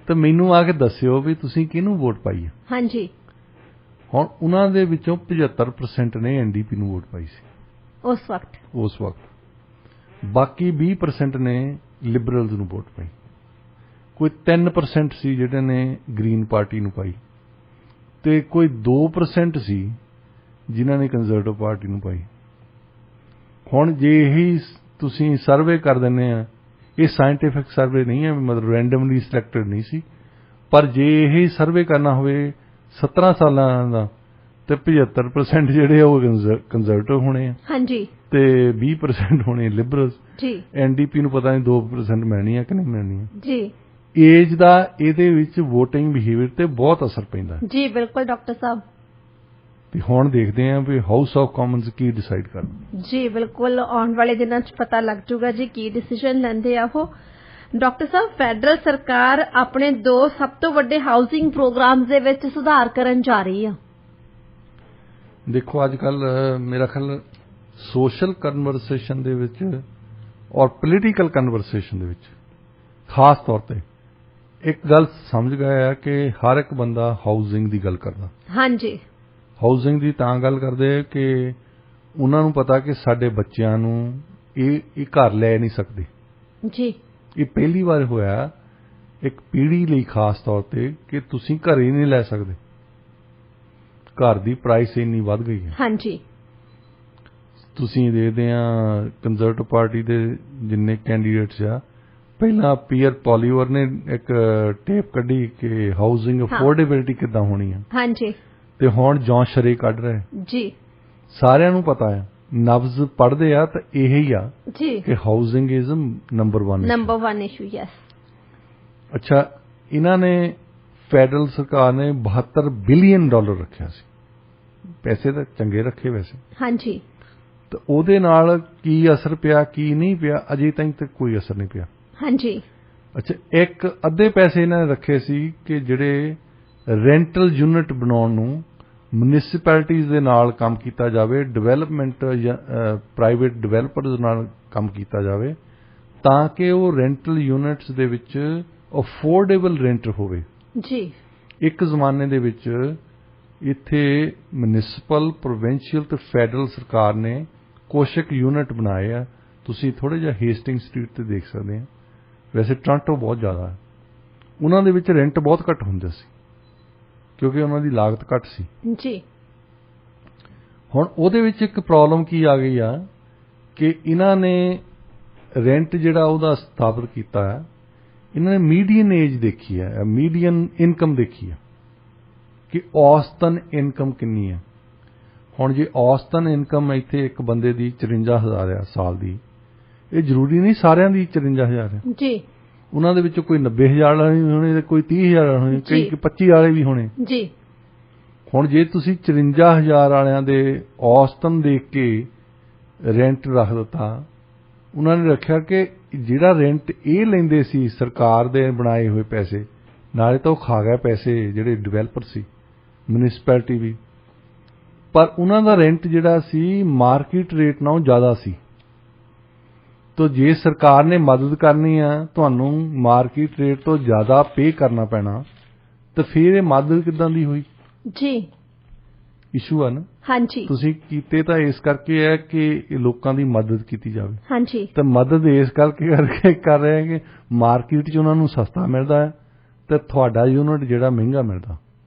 [SPEAKER 2] ਤੇ ਮੈਨੂੰ ਆ ਕੇ ਦੱਸਿਓ ਵੀ ਤੁਸੀਂ ਕਿਹਨੂੰ ਵੋਟ ਪਾਈ ਹੈ। ਹਾਂਜੀ। ਹੁਣ ਉਹਨਾਂ ਦੇ ਵਿੱਚੋਂ 75% ਨੇ NDP ਨੂੰ ਵੋਟ ਪਾਈ ਸੀ ਉਸ ਵਕਤ। ਬਾਕੀ 20% ਨੇ ਲਿਬਰਲਸ ਨੂੰ ਵੋਟ ਪਾਈ। ਕੋਈ 3% ਸੀ ਜਿਹੜੇ ਨੇ ਗ੍ਰੀਨ ਪਾਰਟੀ ਨੂੰ ਪਾਈ, ਤੇ ਕੋਈ 2% ਸੀ ਜਿਨ੍ਹਾਂ ਨੇ ਕੰਜ਼ਰਵੇਟਿਵ ਪਾਰਟੀ ਨੂੰ ਪਾਈ। ਹੁਣ ਜੇ ਇਹੀ ਤੁਸੀਂ ਸਰਵੇ ਕਰ ਦਿੰਦੇ ਆ, ਇਹ ਸਾਇੰਟਿਫਿਕ ਸਰਵੇ ਨਹੀਂ ਹੈ, ਮਤਲਬ ਰੈਂਡਮਲੀ ਸਿਲੈਕਟਡ ਨਹੀਂ ਸੀ, ਪਰ ਜੇ ਇਹ ਸਰਵੇ ਕਰਨਾ ਹੋਵੇ 17 ਸਾਲਾਂ ਦਾ, ਤੇ 75% ਜਿਹੜੇ ਉਹ ਕੰਜ਼ਰਵੇਟਿਵ ਹੋਣੇ ਆ। ਹਾਂਜੀ। ਤੇ 20% ਹੋਣੇ ਲਿਬਰਲਸ ਜੀ। NDP ਨੂੰ ਪਤਾ ਨਹੀਂ 2% ਮਿਲਣੀ ਹੈ ਕਿ ਨਹੀਂ ਮਿਲਣੀ ਹੈ ਜੀ। ਏਜ ਦਾ ਇਹਦੇ ਵਿੱਚ ਵੋਟਿੰਗ ਬਿਹੇਵੀਅਰ ਤੇ ਬਹੁਤ ਅਸਰ ਪੈਂਦਾ ਜੀ। ਬਿਲਕੁਲ ਡਾਕਟਰ ਸਾਹਿਬ। ਤੇ ਹੁਣ ਦੇਖਦੇ ਹਾਂ ਵੀ ਹਾਊਸ ਆਫ ਕਾਮਨਸ ਕੀ ਡਿਸਾਈਡ ਕਰਦਾ ਜੀ। ਬਿਲਕੁਲ ਆਉਣ ਵਾਲੇ ਦਿਨਾਂ 'ਚ ਪਤਾ ਲੱਗ ਜਾਊਗਾ ਜੀ ਕੀ ਡਿਸੀਜਨ ਲੈਂਦੇ ਆ ਉਹ। ਡਾਕਟਰ ਸਾਹਿਬ, ਫੈਡਰਲ ਸਰਕਾਰ ਆਪਣੇ 2 ਸਭ ਤੋਂ ਵੱਡੇ ਹਾਊਸਿੰਗ ਪ੍ਰੋਗਰਾਮਸ ਦੇ ਵਿੱਚ ਸੁਧਾਰ ਕਰਨ ਜਾ ਰਹੀ ਆ। ਦੇਖੋ, ਅੱਜ ਕੱਲ ਮੇਰਾ ਖਿਆਲ ਸੋਸ਼ਲ ਕਨਵਰਸੇਸ਼ਨ ਦੇ ਵਿੱਚ ਔਰ ਪੋਲੀਟੀਕਲ ਕਨਵਰਸੇਸ਼ਨ ਦੇ ਵਿੱਚ ਖਾਸ ਤੌਰ ਤੇ ਇੱਕ ਗੱਲ ਸਮਝ ਗਿਆ ਹੈ ਕਿ ਹਰ ਇੱਕ ਬੰਦਾ ਹਾਊਸਿੰਗ ਦੀ ਗੱਲ ਕਰਦਾ। ਹਾਂਜੀ। ਹਾਊਸਿੰਗ ਦੀ ਤਾਂ ਗੱਲ ਕਰਦੇ ਕਿ ਉਹਨਾਂ ਨੂੰ ਪਤਾ ਕਿ ਸਾਡੇ ਬੱਚਿਆਂ ਨੂੰ ਇਹ ਘਰ ਲੈ ਨਹੀਂ ਸਕਦੇ।
[SPEAKER 1] ਜੀ
[SPEAKER 2] ਇਹ ਪਹਿਲੀ ਵਾਰ ਹੋਇਆ ਇੱਕ ਪੀੜ੍ਹੀ ਲਈ ਖਾਸ ਤੌਰ ਤੇ ਕਿ ਤੁਸੀਂ ਘਰ ਹੀ ਨਹੀਂ ਲੈ ਸਕਦੇ, ਘਰ ਦੀ ਪ੍ਰਾਈਸ ਇੰਨੀ ਵੱਧ ਗਈ ਹੈ।
[SPEAKER 1] ਹਾਂਜੀ
[SPEAKER 2] ਤੁਸੀਂ ਦੇਖਦੇ ਆ ਕੰਜ਼ਰਵੇਟਿਵ ਪਾਰਟੀ ਦੇ ਜਿੰਨੇ ਕੈਂਡੀਡੇਟਸ ਆ, ਪਹਿਲਾਂ ਪੀਅਰ ਪੋਲੀਵਰ ਨੇ ਇੱਕ ਟੇਪ ਕੱਢੀ ਕਿ ਹਾਊਸਿੰਗ ਅਫੋਰਡੇਬਿਲਿਟੀ ਕਿੱਦਾਂ ਹੋਣੀ ਆ,
[SPEAKER 1] ਹਾਂਜੀ,
[SPEAKER 2] ਤੇ ਹੁਣ ਜੌਨ ਸ਼ਰੇ ਕੱਢ ਰਹੇ।
[SPEAKER 1] ਜੀ
[SPEAKER 2] ਸਾਰਿਆਂ ਨੂੰ ਪਤਾ ਆ, ਨਬਜ਼ ਪੜ੍ਹਦੇ ਆ ਤਾਂ ਇਹ ਹੀ ਆ
[SPEAKER 1] ਜੀ
[SPEAKER 2] ਕਿ housing is number 1
[SPEAKER 1] issue. Yes.
[SPEAKER 2] ਅੱਛਾ, ਇਹਨਾਂ ਨੇ ਫੈਡਰਲ ਸਰਕਾਰ ਨੇ $72 ਬਿਲੀਅਨ ਰੱਖਿਆ ਸੀ, ਪੈਸੇ ਤਾਂ ਚੰਗੇ ਰੱਖੇ ਵੈਸੇ।
[SPEAKER 1] ਹਾਂਜੀ।
[SPEAKER 2] ਤਾਂ ਉਹਦੇ ਨਾਲ ਕੀ ਅਸਰ ਪਿਆ ਕੀ ਨਹੀਂ ਪਿਆ, ਅਜੇ ਤੱਕ ਕੋਈ ਅਸਰ ਨਹੀਂ ਪਿਆ।
[SPEAKER 1] ਹਾਂਜੀ।
[SPEAKER 2] ਅੱਛਾ, ਇੱਕ ਅੱਧੇ ਪੈਸੇ ਇਹਨਾਂ ਨੇ ਰੱਖੇ ਸੀ ਕਿ ਜਿਹੜੇ ਰੈਂਟਲ ਯੂਨਿਟ ਬਣਾਉਣ ਨੂੰ ਮਿਊਨਿਸਪੈਲਿਟੀਜ਼ ਦੇ ਨਾਲ ਕੰਮ ਕੀਤਾ ਜਾਵੇ, ਡਿਵੈਲਪਮੈਂਟ ਜਾਂ ਪ੍ਰਾਈਵੇਟ ਡਿਵੈਲਪਰਸ ਨਾਲ ਕੰਮ ਕੀਤਾ ਜਾਵੇ, ਤਾਂ ਕਿ ਉਹ ਰੈਂਟਲ ਯੂਨਿਟਸ ਦੇ ਵਿੱਚ ਅਫੋਰਡੇਬਲ ਰੈਂਟ ਹੋਵੇ।
[SPEAKER 1] ਜੀ।
[SPEAKER 2] ਇੱਕ ਜ਼ਮਾਨੇ ਦੇ ਵਿੱਚ ਇੱਥੇ ਮਿਊਨਿਸਪਲ, ਪ੍ਰੋਵਿੰਸ਼ੀਅਲ ਤੇ ਫੈਡਰਲ ਸਰਕਾਰ ਨੇ ਕੁਛ ਇੱਕ ਯੂਨਿਟ ਬਣਾਏ ਆ। ਤੁਸੀਂ ਥੋੜ੍ਹਾ ਜਿਹਾ ਹੇਸਟਿੰਗ ਸਟਰੀਟ ਤੇ ਦੇਖ ਸਕਦੇ ਆ, ਵੈਸੇ ਟੋਰਾਂਟੋ ਬਹੁਤ ਜ਼ਿਆਦਾ ਹੈ। ਉਹਨਾਂ ਦੇ ਵਿੱਚ ਰੈਂਟ ਬਹੁਤ ਘੱਟ ਹੁੰਦਾ ਸੀ ਕਿਉਂਕਿ ਉਹਨਾਂ ਦੀ ਲਾਗਤ ਘੱਟ ਸੀ।
[SPEAKER 1] ਜੀ।
[SPEAKER 2] ਹੁਣ ਉਹਦੇ ਵਿੱਚ ਇੱਕ ਪ੍ਰੋਬਲਮ ਕੀ ਆ ਗਈ ਆ ਕਿ ਇਹਨਾਂ ਨੇ ਰੈਂਟ ਜਿਹੜਾ ਉਹਦਾ ਸਥਾਪਿਤ ਕੀਤਾ ਹੈ, ਇਹਨਾਂ ਨੇ ਮੀਡੀਅਨ ਏਜ ਦੇਖੀ ਹੈ, ਮੀਡੀਅਨ ਇਨਕਮ ਦੇਖੀ ਹੈ ਕਿ ਔਸਤਨ ਇਨਕਮ ਕਿੰਨੀ ਹੈ। ਹੁਣ ਜੇ ਔਸਤਨ ਇਨਕਮ ਇੱਥੇ ਇੱਕ ਬੰਦੇ ਦੀ 54,000 ਆ ਸਾਲ ਦੀ, ਇਹ ਜ਼ਰੂਰੀ ਨਹੀਂ ਸਾਰਿਆਂ ਦੀ 54,000 ਹੈ।
[SPEAKER 1] ਜੀ।
[SPEAKER 2] ਉਹਨਾਂ ਦੇ ਵਿੱਚੋਂ ਕੋਈ 90,000 ਵਾਲੇ ਵੀ ਹੋਣੇ ਤੇ ਕੋਈ 30,000 ਵਾਲੇ ਹੋਣੇ, ਕਈ 25 ਵਾਲੇ ਵੀ ਹੋਣੇ।
[SPEAKER 1] ਜੀ।
[SPEAKER 2] ਹੁਣ ਜੇ ਤੁਸੀਂ 54,000 ਵਾਲਿਆਂ ਦੇ ਔਸਤਨ ਦੇਖ ਕੇ ਰੈਂਟ ਰੱਖ ਦਿੱਤਾ, ਉਹਨਾਂ ਨੇ ਰੱਖਿਆ ਕਿ ਜਿਹੜਾ ਰੈਂਟ ਇਹ ਲੈਂਦੇ ਸੀ ਸਰਕਾਰ ਦੇ ਬਣਾਏ ਹੋਏ ਪੈਸੇ, ਨਾਲੇ ਤਾਂ ਉਹ ਖਾ ਗਏ ਪੈਸੇ ਜਿਹੜੇ ਡਿਵੈਲਪਰ ਸੀ, ਮਿਊਨਿਸਪੈਲਿਟੀ ਵੀ, ਪਰ ਉਹਨਾਂ ਦਾ ਰੈਂਟ ਜਿਹੜਾ ਸੀ ਮਾਰਕੀਟ ਰੇਟ ਨਾਲੋਂ ਜ਼ਿਆਦਾ ਸੀ। ਤੋ ਜੇ ਸਰਕਾਰ ਨੇ ਮਦਦ ਕਰਨੀ ਆ, ਤੁਹਾਨੂੰ ਮਾਰਕੀਟ ਰੇਟ ਤੋਂ ਜ਼ਿਆਦਾ ਪੇ ਕਰਨਾ ਪੈਣਾ, ਤਾਂ ਫਿਰ ਇਹ ਮਦਦ ਕਿੱਦਾਂ ਦੀ ਹੋਈ? ਜੀ। ਇਸ਼ੂ ਆ ਨਾ। ਹਾਂਜੀ। ਤੁਸੀਂ ਕੀਤੇ ਤਾਂ ਇਸ ਕਰਕੇ ਹੈ ਕਿ ਲੋਕਾਂ ਦੀ ਮਦਦ ਕੀਤੀ ਜਾਵੇ। ਹਾਂਜੀ। ਤਾਂ ਮਦਦ ਇਸ ਕਰਕੇ ਕਰ ਰਹੇ ਕਿ ਮਾਰਕੀਟ 'ਚ ਉਹਨਾਂ ਨੂੰ ਸਸਤਾ ਮਿਲਦਾ ਹੈ ਤੇ ਤੁਹਾਡਾ ਯੂਨਿਟ ਜਿਹੜਾ ਮਹਿੰਗਾ ਮਿਲਦਾ।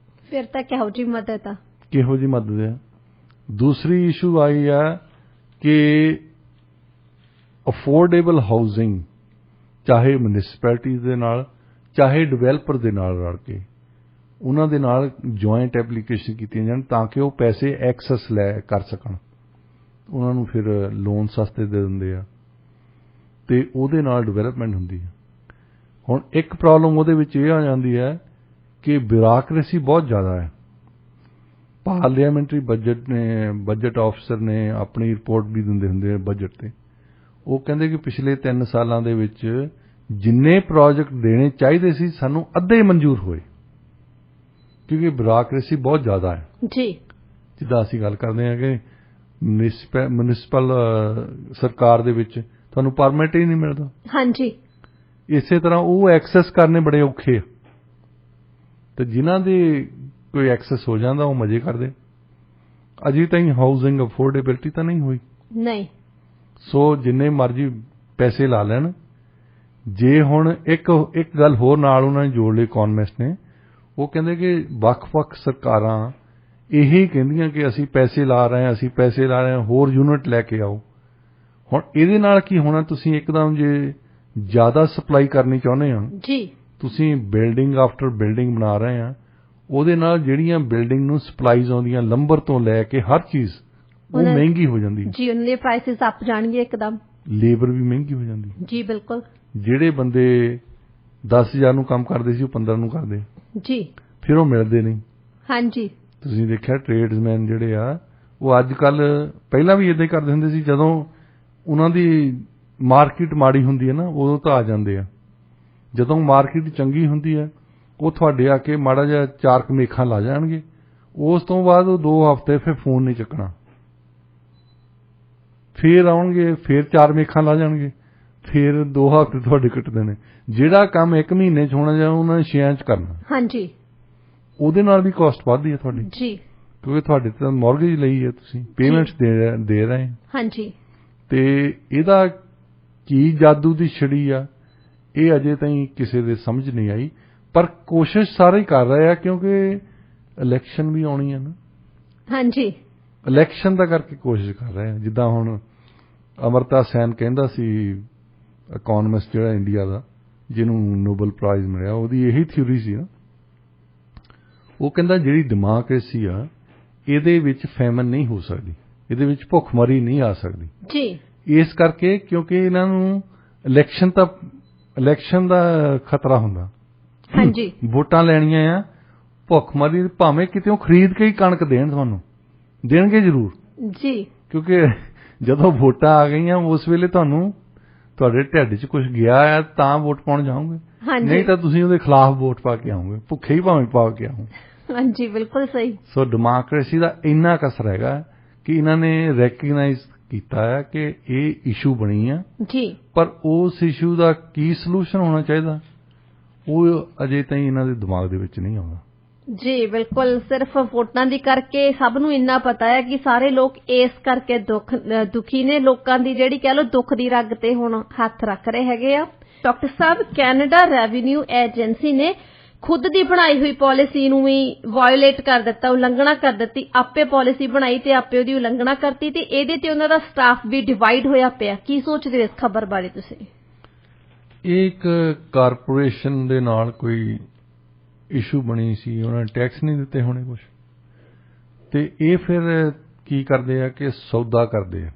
[SPEAKER 1] ਫਿਰ ਤਾਂ ਕਿਹੋ ਜਿਹੀ ਮਦਦ ਆ?
[SPEAKER 2] ਕਿਹੋ ਜਿਹੀ ਮਦਦ ਹੈ? ਦੂਸਰੀ ਇਸ਼ੂ ਆਈ ਆ ਕਿ ਅਫੋਰਡੇਬਲ ਹਾਊਸਿੰਗ, ਚਾਹੇ ਮਿਊਨਿਸਪੈਲਿਟੀਜ਼ ਦੇ ਨਾਲ ਚਾਹੇ ਡਿਵੈਲਪਰ ਦੇ ਨਾਲ ਰਲ ਕੇ ਉਹਨਾਂ ਦੇ ਨਾਲ ਜੁਆਇੰਟ ਐਪਲੀਕੇਸ਼ਨ ਕੀਤੀਆਂ ਜਾਣ ਤਾਂ ਕਿ ਉਹ ਪੈਸੇ ਐਕਸੈਸ ਲੈ ਕਰ ਸਕਣ। ਉਹਨਾਂ ਨੂੰ ਫਿਰ ਲੋਨ ਸਸਤੇ ਦੇ ਦਿੰਦੇ ਆ ਤੇ ਉਹਦੇ ਨਾਲ ਡਿਵੈਲਪਮੈਂਟ ਹੁੰਦੀ ਹੈ। ਹੁਣ ਇੱਕ ਪ੍ਰੋਬਲਮ ਉਹਦੇ ਵਿੱਚ ਇਹ ਆ ਜਾਂਦੀ ਹੈ ਕਿ ਬਿਊਰੋਕਰੇਸੀ ਬਹੁਤ ਜ਼ਿਆਦਾ ਹੈ। ਪਾਰਲੀਮੈਂਟਰੀ ਬਜਟ ਆਫਿਸਰ ਨੇ ਆਪਣੀ ਰਿਪੋਰਟ ਵੀ ਦਿੰਦੇ ਹੁੰਦੇ ਆ ਬਜਟ ਤੇ। ਉਹ ਕਹਿੰਦੇ ਕਿ ਪਿਛਲੇ 3 ਸਾਲਾਂ ਦੇ ਵਿੱਚ ਜਿੰਨੇ ਪ੍ਰੋਜੈਕਟ ਦੇਣੇ ਚਾਹੀਦੇ ਸੀ ਸਾਨੂੰ ਅੱਧੇ ਮਨਜ਼ੂਰ ਹੋਏ, ਕਿਉਂਕਿ ਬਿਊਰੋਕਰੇਸੀ ਬਹੁਤ ਜ਼ਿਆਦਾ ਹੈ। ਜੀ। ਜਿੱਦਾਂ ਅਸੀਂ ਗੱਲ ਕਰਦੇ ਹਾਂ ਕਿ ਮਿਊਨਿਸਪਲ ਸਰਕਾਰ ਦੇ ਵਿੱਚ ਤੁਹਾਨੂੰ ਪਰਮਿਟ ਹੀ ਨਹੀਂ ਮਿਲਦਾ। ਹਾਂਜੀ। ਇਸੇ ਤਰ੍ਹਾਂ ਉਹ ਐਕਸੈਸ ਕਰਨੇ ਬੜੇ ਔਖੇ ਆ, ਤੇ ਜਿਨ੍ਹਾਂ ਦੇ ਕੋਈ ਐਕਸੈਸ ਹੋ ਜਾਂਦਾ ਉਹ ਮਜ਼ੇ ਕਰਦੇ। ਅਜੇ ਤਾਈਂ ਹਾਊਸਿੰਗ ਅਫੋਰਡੇਬਿਲਿਟੀ ਤਾਂ ਨਹੀਂ ਹੋਈ। ਨਹੀਂ। ਸੋ ਜਿੰਨੇ ਮਰਜ਼ੀ ਪੈਸੇ ਲਾ ਲੈਣ। ਜੇ ਹੁਣ ਇੱਕ ਗੱਲ ਹੋਰ ਨਾਲ ਉਹਨਾਂ ਨੇ ਜੋੜ ਲਈ ਇਕੋਨਮਿਸਟ ਨੇ, ਉਹ ਕਹਿੰਦੇ ਕਿ ਵੱਖ-ਵੱਖ ਸਰਕਾਰਾਂ ਇਹੀ ਕਹਿੰਦੀਆਂ ਕਿ ਅਸੀਂ ਪੈਸੇ ਲਾ ਰਹੇ ਹਾਂ, ਹੋਰ ਯੂਨਿਟ ਲੈ ਕੇ ਆਓ। ਹੁਣ ਇਹਦੇ ਨਾਲ ਕੀ ਹੋਣਾ? ਤੁਸੀਂ ਇੱਕਦਮ ਜੇ ਜ਼ਿਆਦਾ ਸਪਲਾਈ ਕਰਨੀ ਚਾਹੁੰਦੇ ਆ, ਜੀ, ਤੁਸੀਂ ਬਿਲਡਿੰਗ ਆਫਟਰ ਬਿਲਡਿੰਗ ਬਣਾ ਰਹੇ ਆ, ਉਹਦੇ ਨਾਲ ਜਿਹੜੀਆਂ ਬਿਲਡਿੰਗ ਨੂੰ ਸਪਲਾਈਜ਼ ਆਉਂਦੀਆਂ ਲੰਬਰ ਤੋਂ ਲੈ ਕੇ ਹਰ ਚੀਜ਼ ਉਹ ਮਹਿੰਗੀ ਹੋ ਜਾਂਦੀ ਜੀ। ਉਹਨਾਂ ਦੇ ਪ੍ਰਾਈਸਿਸ ਅੱਪ ਜਾਣਗੇ ਇੱਕਦਮ। ਲੇਬਰ ਵੀ ਮਹਿੰਗੀ ਹੋ ਜਾਂਦੀ ਜੀ। ਬਿਲਕੁਲ। ਜਿਹੜੇ ਬੰਦੇ 10,000 ਨੂੰ ਕੰਮ ਕਰਦੇ ਸੀ ਉਹ 15 ਨੂੰ ਕਰਦੇ ਜੀ, ਫਿਰ ਉਹ ਮਿਲਦੇ ਨਹੀਂ। ਹਾਂਜੀ। ਤੁਸੀਂ ਦੇਖਿਆ ਟ੍ਰੇਡਸਮੈਨ ਜਿਹੜੇ ਆ ਉਹ ਅੱਜ ਕੱਲ ਪਹਿਲਾਂ ਵੀ ਇਦਾਂ ਹੀ ਕਰਦੇ ਹੁੰਦੇ ਸੀ, ਜਦੋਂ ਉਹਨਾਂ ਦੀ ਮਾਰਕੀਟ ਮਾੜੀ ਹੁੰਦੀ ਹੈ ਨਾ ਉਦੋਂ ਤਾਂ ਆ ਜਾਂਦੇ ਆ, ਜਦੋਂ ਮਾਰਕੀਟ ਚੰਗੀ ਹੁੰਦੀ ਹੈ ਉਹ ਤੁਹਾਡੇ ਆ ਕੇ ਮਾੜਾ ਜਿਹਾ 4 ਮੇਖਾਂ ਲਾ ਜਾਣਗੇ, ਉਸ ਤੋਂ ਬਾਅਦ ਉਹ 2 ਹਫ਼ਤੇ ਫਿਰ ਫੋਨ ਨਹੀਂ ਚੱਕਣਾ, ਫਿਰ ਆਉਣਗੇ ਫਿਰ 4 ਮੇਖਾਂ ਲਾ ਜਾਣਗੇ, ਫਿਰ 2 ਹਫ਼ਤੇ ਤੁਹਾਡੇ ਕੱਟਦੇ ਨੇ। ਜਿਹੜਾ ਕੰਮ 1 ਮਹੀਨੇ 'ਚ ਹੋਣਾ ਜਾਂ ਉਹਨਾਂ ਨੇ 6 'ਚ ਕਰਨਾ। ਹਾਂਜੀ। ਉਹਦੇ ਨਾਲ ਵੀ ਕਾਸਟ ਵੱਧਦੀ ਹੈ ਤੁਹਾਡੀ ਜੀ, ਕਿਉਂਕਿ ਤੁਹਾਡੇ ਤਾਂ ਮੌਰਗੇਜ ਲਈ ਹੈ, ਤੁਸੀਂ ਪੇਮੈਂਟਸ ਦੇ ਰਹੇ।
[SPEAKER 1] ਹਾਂਜੀ।
[SPEAKER 2] ਤੇ ਇਹਦਾ ਕੀ ਜਾਦੂ ਦੀ ਛੜੀ ਆ, ਇਹ ਅਜੇ ਤਾਈਂ ਕਿਸੇ ਦੇ ਸਮਝ ਨਹੀਂ ਆਈ, ਪਰ ਕੋਸ਼ਿਸ਼ ਸਾਰੇ ਹੀ ਕਰ ਰਹੇ ਆ ਕਿਉਂਕਿ ਇਲੈਕਸ਼ਨ ਵੀ ਆਉਣੀ ਹੈ ਨਾ।
[SPEAKER 1] ਹਾਂਜੀ।
[SPEAKER 2] ਇਲੈਕਸ਼ਨ ਦਾ ਕਰਕੇ ਕੋਸ਼ਿਸ਼ ਕਰ ਰਹੇ ਆ। ਜਿੱਦਾਂ ਹੁਣ ਅਮਰਤਾ ਸੈਨ ਕਹਿੰਦਾ ਸੀ, ਇਕੋਨਮਿਸਟ ਜਿਹੜਾ ਇੰਡੀਆ ਦਾ, ਜਿਹਨੂੰ ਨੋਬਲ ਪ੍ਰਾਈਜ਼ ਮਿਲਿਆ, ਉਹਦੀ ਇਹੀ ਥਿਊਰੀ ਸੀ ਨਾ। ਉਹ ਕਹਿੰਦਾ ਜਿਹੜੀ ਡੈਮੋਕ੍ਰੇਸੀ ਆ ਇਹਦੇ ਵਿੱਚ ਫੈਮਨ ਨਹੀਂ ਹੋ ਸਕਦੀ, ਇਹਦੇ ਵਿੱਚ ਭੁੱਖਮਰੀ ਨਹੀਂ ਆ ਸਕਦੀ
[SPEAKER 1] ਜੀ।
[SPEAKER 2] ਇਸ ਕਰਕੇ ਕਿਉਂਕਿ ਇਹਨਾਂ ਨੂੰ ਇਲੈਕਸ਼ਨ ਦਾ ਖਤਰਾ ਹੁੰਦਾ।
[SPEAKER 1] ਹਾਂਜੀ।
[SPEAKER 2] ਵੋਟਾਂ ਲੈਣੀਆਂ ਆ, ਭੁੱਖਮਰੀ ਭਾਵੇਂ ਕਿਤੇ ਉਹ ਖਰੀਦ ਕੇ ਹੀ ਕਣਕ ਦੇਣ, ਤੁਹਾਨੂੰ ਦੇਣਗੇ ਜ਼ਰੂਰ
[SPEAKER 1] ਜੀ,
[SPEAKER 2] ਕਿਉਂਕਿ ਜਦੋਂ ਵੋਟਾਂ ਆ ਗਈਆਂ ਉਸ ਵੇਲੇ ਤੁਹਾਨੂੰ ਤੁਹਾਡੇ ਢਿੱਡ 'ਚ ਕੁਝ ਗਿਆ ਆ ਤਾਂ ਵੋਟ ਪਾਉਣ ਜਾਓਗੇ, ਨਹੀਂ ਤਾਂ ਤੁਸੀਂ ਉਹਦੇ ਖਿਲਾਫ ਵੋਟ ਪਾ ਕੇ ਆਓਗੇ, ਭੁੱਖੇ ਹੀ ਭਾਵੇਂ ਪਾ ਕੇ ਆਓ।
[SPEAKER 1] ਹਾਂਜੀ, ਬਿਲਕੁਲ ਸਹੀ।
[SPEAKER 2] ਸੋ ਡੈਮੋਕ੍ਰੇਸੀ ਦਾ ਇੰਨਾ ਕਸਰ ਹੈਗਾ ਕਿ ਇਹਨਾਂ ਨੇ ਰੈਕਗਨਾਈਜ਼ ਕੀਤਾ ਹੈ ਕਿ ਇਹ ਇਸ਼ੂ ਬਣੀ ਆ
[SPEAKER 1] ਜੀ,
[SPEAKER 2] ਪਰ ਉਸ ਇਸ਼ੂ ਦਾ ਕੀ ਸੋਲੂਸ਼ਨ ਹੋਣਾ ਚਾਹੀਦਾ ਉਹ ਅਜੇ ਤਾਈਂ ਇਹਨਾਂ ਦੇ ਦਿਮਾਗ ਦੇ ਵਿੱਚ ਨਹੀਂ ਆਉਂਦਾ।
[SPEAKER 1] ਜੀ ਬਿਲਕੁਲ, ਸਿਰਫ ਵੋਟਾਂ ਦੀ ਕਰਕੇ ਸਭ ਨੂੰ ਇੰਨਾ ਪਤਾ ਹੈ ਕਿ ਸਾਰੇ ਲੋਕ ਇਸ ਕਰਕੇ ਦੁਖੀ ਨੇ, ਲੋਕਾਂ ਦੀ ਜਿਹੜੀ ਕਹਿ ਲਓ ਦੁੱਖ ਦੀ ਰਗ ਤੇ ਹੁਣ ਹੱਥ ਰੱਖ ਰਹੇ ਹੈਗੇ ਆ। ਡਾਕਟਰ ਸਾਹਿਬ, ਕੈਨੇਡਾ ਰੈਵਨਿਊ ਏਜੰਸੀ ਨੇ ਖੁਦ ਦੀ ਬਣਾਈ ਹੋਈ ਪਾਲਿਸੀ ਨੂੰ ਵੀ ਵਾਇਓਲੇਟ ਕਰ ਦਿੱਤਾ, ਉਲੰਘਣਾ ਕਰ ਦਿੱਤੀ। ਆਪੇ ਪਾਲਿਸੀ ਬਣਾਈ ਤੇ ਆਪੇ ਉਹਦੀ ਉਲੰਘਣਾ ਕਰਤੀ ਤੇ ਇਹਦੇ ਤੇ ਉਹਨਾਂ ਦਾ ਸਟਾਫ ਵੀ ਡਿਵਾਈਡ ਹੋਇਆ ਪਿਆ। ਕੀ ਸੋਚਦੇ ਹੋ ਇਸ ਖਬਰ ਬਾਰੇ ਤੁਸੀਂ?
[SPEAKER 2] ਇਹ ਇੱਕ ਕਾਰਪੋਰੇਸ਼ਨ ਦੇ ਨਾਲ ਕੋਈ ਇਸ਼ੂ ਬਣੀ ਸੀ, ਉਹਨਾਂ ਨੇ ਟੈਕਸ ਨਹੀਂ ਦਿੱਤੇ ਹੋਣੇ ਕੁਛ, ਤੇ ਇਹ ਫਿਰ ਕੀ ਕਰਦੇ ਆ ਕਿ ਸੌਦਾ ਕਰਦੇ ਆ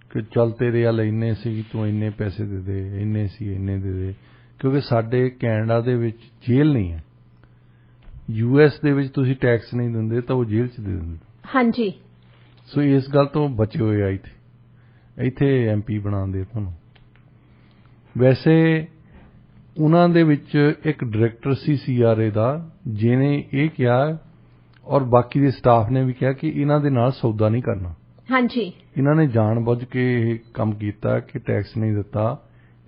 [SPEAKER 2] ਕਿ ਚੱਲ ਤੇਰੇ ਵੱਲ ਇੰਨੇ ਸੀ, ਤੂੰ ਇੰਨੇ ਪੈਸੇ ਦੇ ਦੇ, ਇੰਨੇ ਸੀ ਇੰਨੇ ਦੇ ਦੇ। ਕਿਉਂਕਿ ਸਾਡੇ ਕੈਨੇਡਾ ਦੇ ਵਿੱਚ ਜੇਲ੍ਹ ਨਹੀਂ ਹੈ, US ਦੇ ਵਿੱਚ ਤੁਸੀਂ ਟੈਕਸ ਨਹੀਂ ਦਿੰਦੇ ਤਾਂ ਉਹ ਜੇਲ੍ਹ 'ਚ ਦੇ ਦਿੰਦੇ। ਹਾਂਜੀ। ਸੋ ਇਸ ਗੱਲ ਤੋਂ ਬਚੇ ਹੋਏ ਆ ਇੱਥੇ MP ਬਣਾਉਂਦੇ ਤੁਹਾਨੂੰ। ਵੈਸੇ ਉਹਨਾਂ ਦੇ ਵਿੱਚ ਇੱਕ ਡਾਇਰੈਕਟਰ ਸੀ CRA ਦਾ, ਜਿਹਨੇ ਇਹ ਕਿਹਾ ਔਰ ਬਾਕੀ ਦੇ ਸਟਾਫ ਨੇ ਵੀ ਕਿਹਾ ਕਿ ਇਹਨਾਂ ਦੇ ਨਾਲ ਸੌਦਾ ਨਹੀਂ ਕਰਨਾ। ਹਾਂਜੀ। ਇਹਨਾਂ ਨੇ ਜਾਣ-ਬੁੱਝ ਕੇ ਇਹ ਕੰਮ ਕੀਤਾ ਕਿ ਟੈਕਸ ਨਹੀਂ ਦਿੱਤਾ,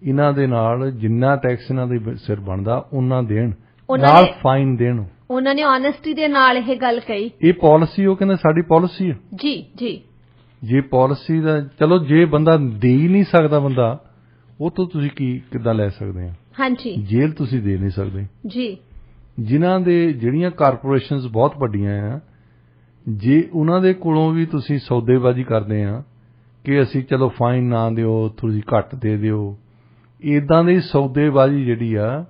[SPEAKER 2] ਇਹਨਾਂ ਦੇ ਨਾਲ ਜਿੰਨਾ ਟੈਕਸ ਇਹਨਾਂ ਦੇ ਸਿਰ ਬਣਦਾ ਉਹਨਾਂ ਦੇਣ, ਨਾਲ ਫਾਈਨ ਦੇਣ। ਉਹਨਾਂ ਨੇ ਓਨੈਸਟੀ ਦੇ ਨਾਲ ਇਹ ਗੱਲ ਕਹੀ। ਇਹ ਪਾਲਿਸੀ ਉਹ ਕਹਿੰਦੇ ਸਾਡੀ ਪਾਲਿਸੀ ਹੈ। ਜੀ ਜੀ। ਜੇ ਪਾਲਿਸੀ ਦਾ ਚਲੋ ਜੇ ਬੰਦਾ ਦੇ ਹੀ ਨਹੀਂ ਸਕਦਾ, ਬੰਦਾ ਉਹ ਤੋਂ ਤੁਸੀਂ ਕਿੱਦਾਂ ਲੈ ਸਕਦੇ ਆ? ਹਾਂਜੀ। ਜੇਲ੍ਹ ਤੁਸੀਂ ਦੇ ਨਹੀਂ ਸਕਦੇ। ਜੀ। ਜਿਨ੍ਹਾਂ ਦੇ ਜਿਹੜੀਆਂ ਕਾਰਪੋਰੇਸ਼ਨਸ ਬਹੁਤ ਵੱਡੀਆਂ ਆ, ਜੇ ਉਹਨਾਂ ਦੇ ਕੋਲੋਂ ਵੀ ਤੁਸੀਂ ਸੌਦੇਬਾਜ਼ੀ ਕਰਦੇ ਆ ਕਿ ਅਸੀਂ ਚਲੋ ਫਾਈਨ ਨਾ ਦਿਓ, ਤੁਸੀਂ ਘੱਟ ਦੇ ਦਿਓ, ਇਦਾਂ ਦੀ ਸੌਦੇਬਾਜ਼ੀ ਜਿਹੜੀ ਆ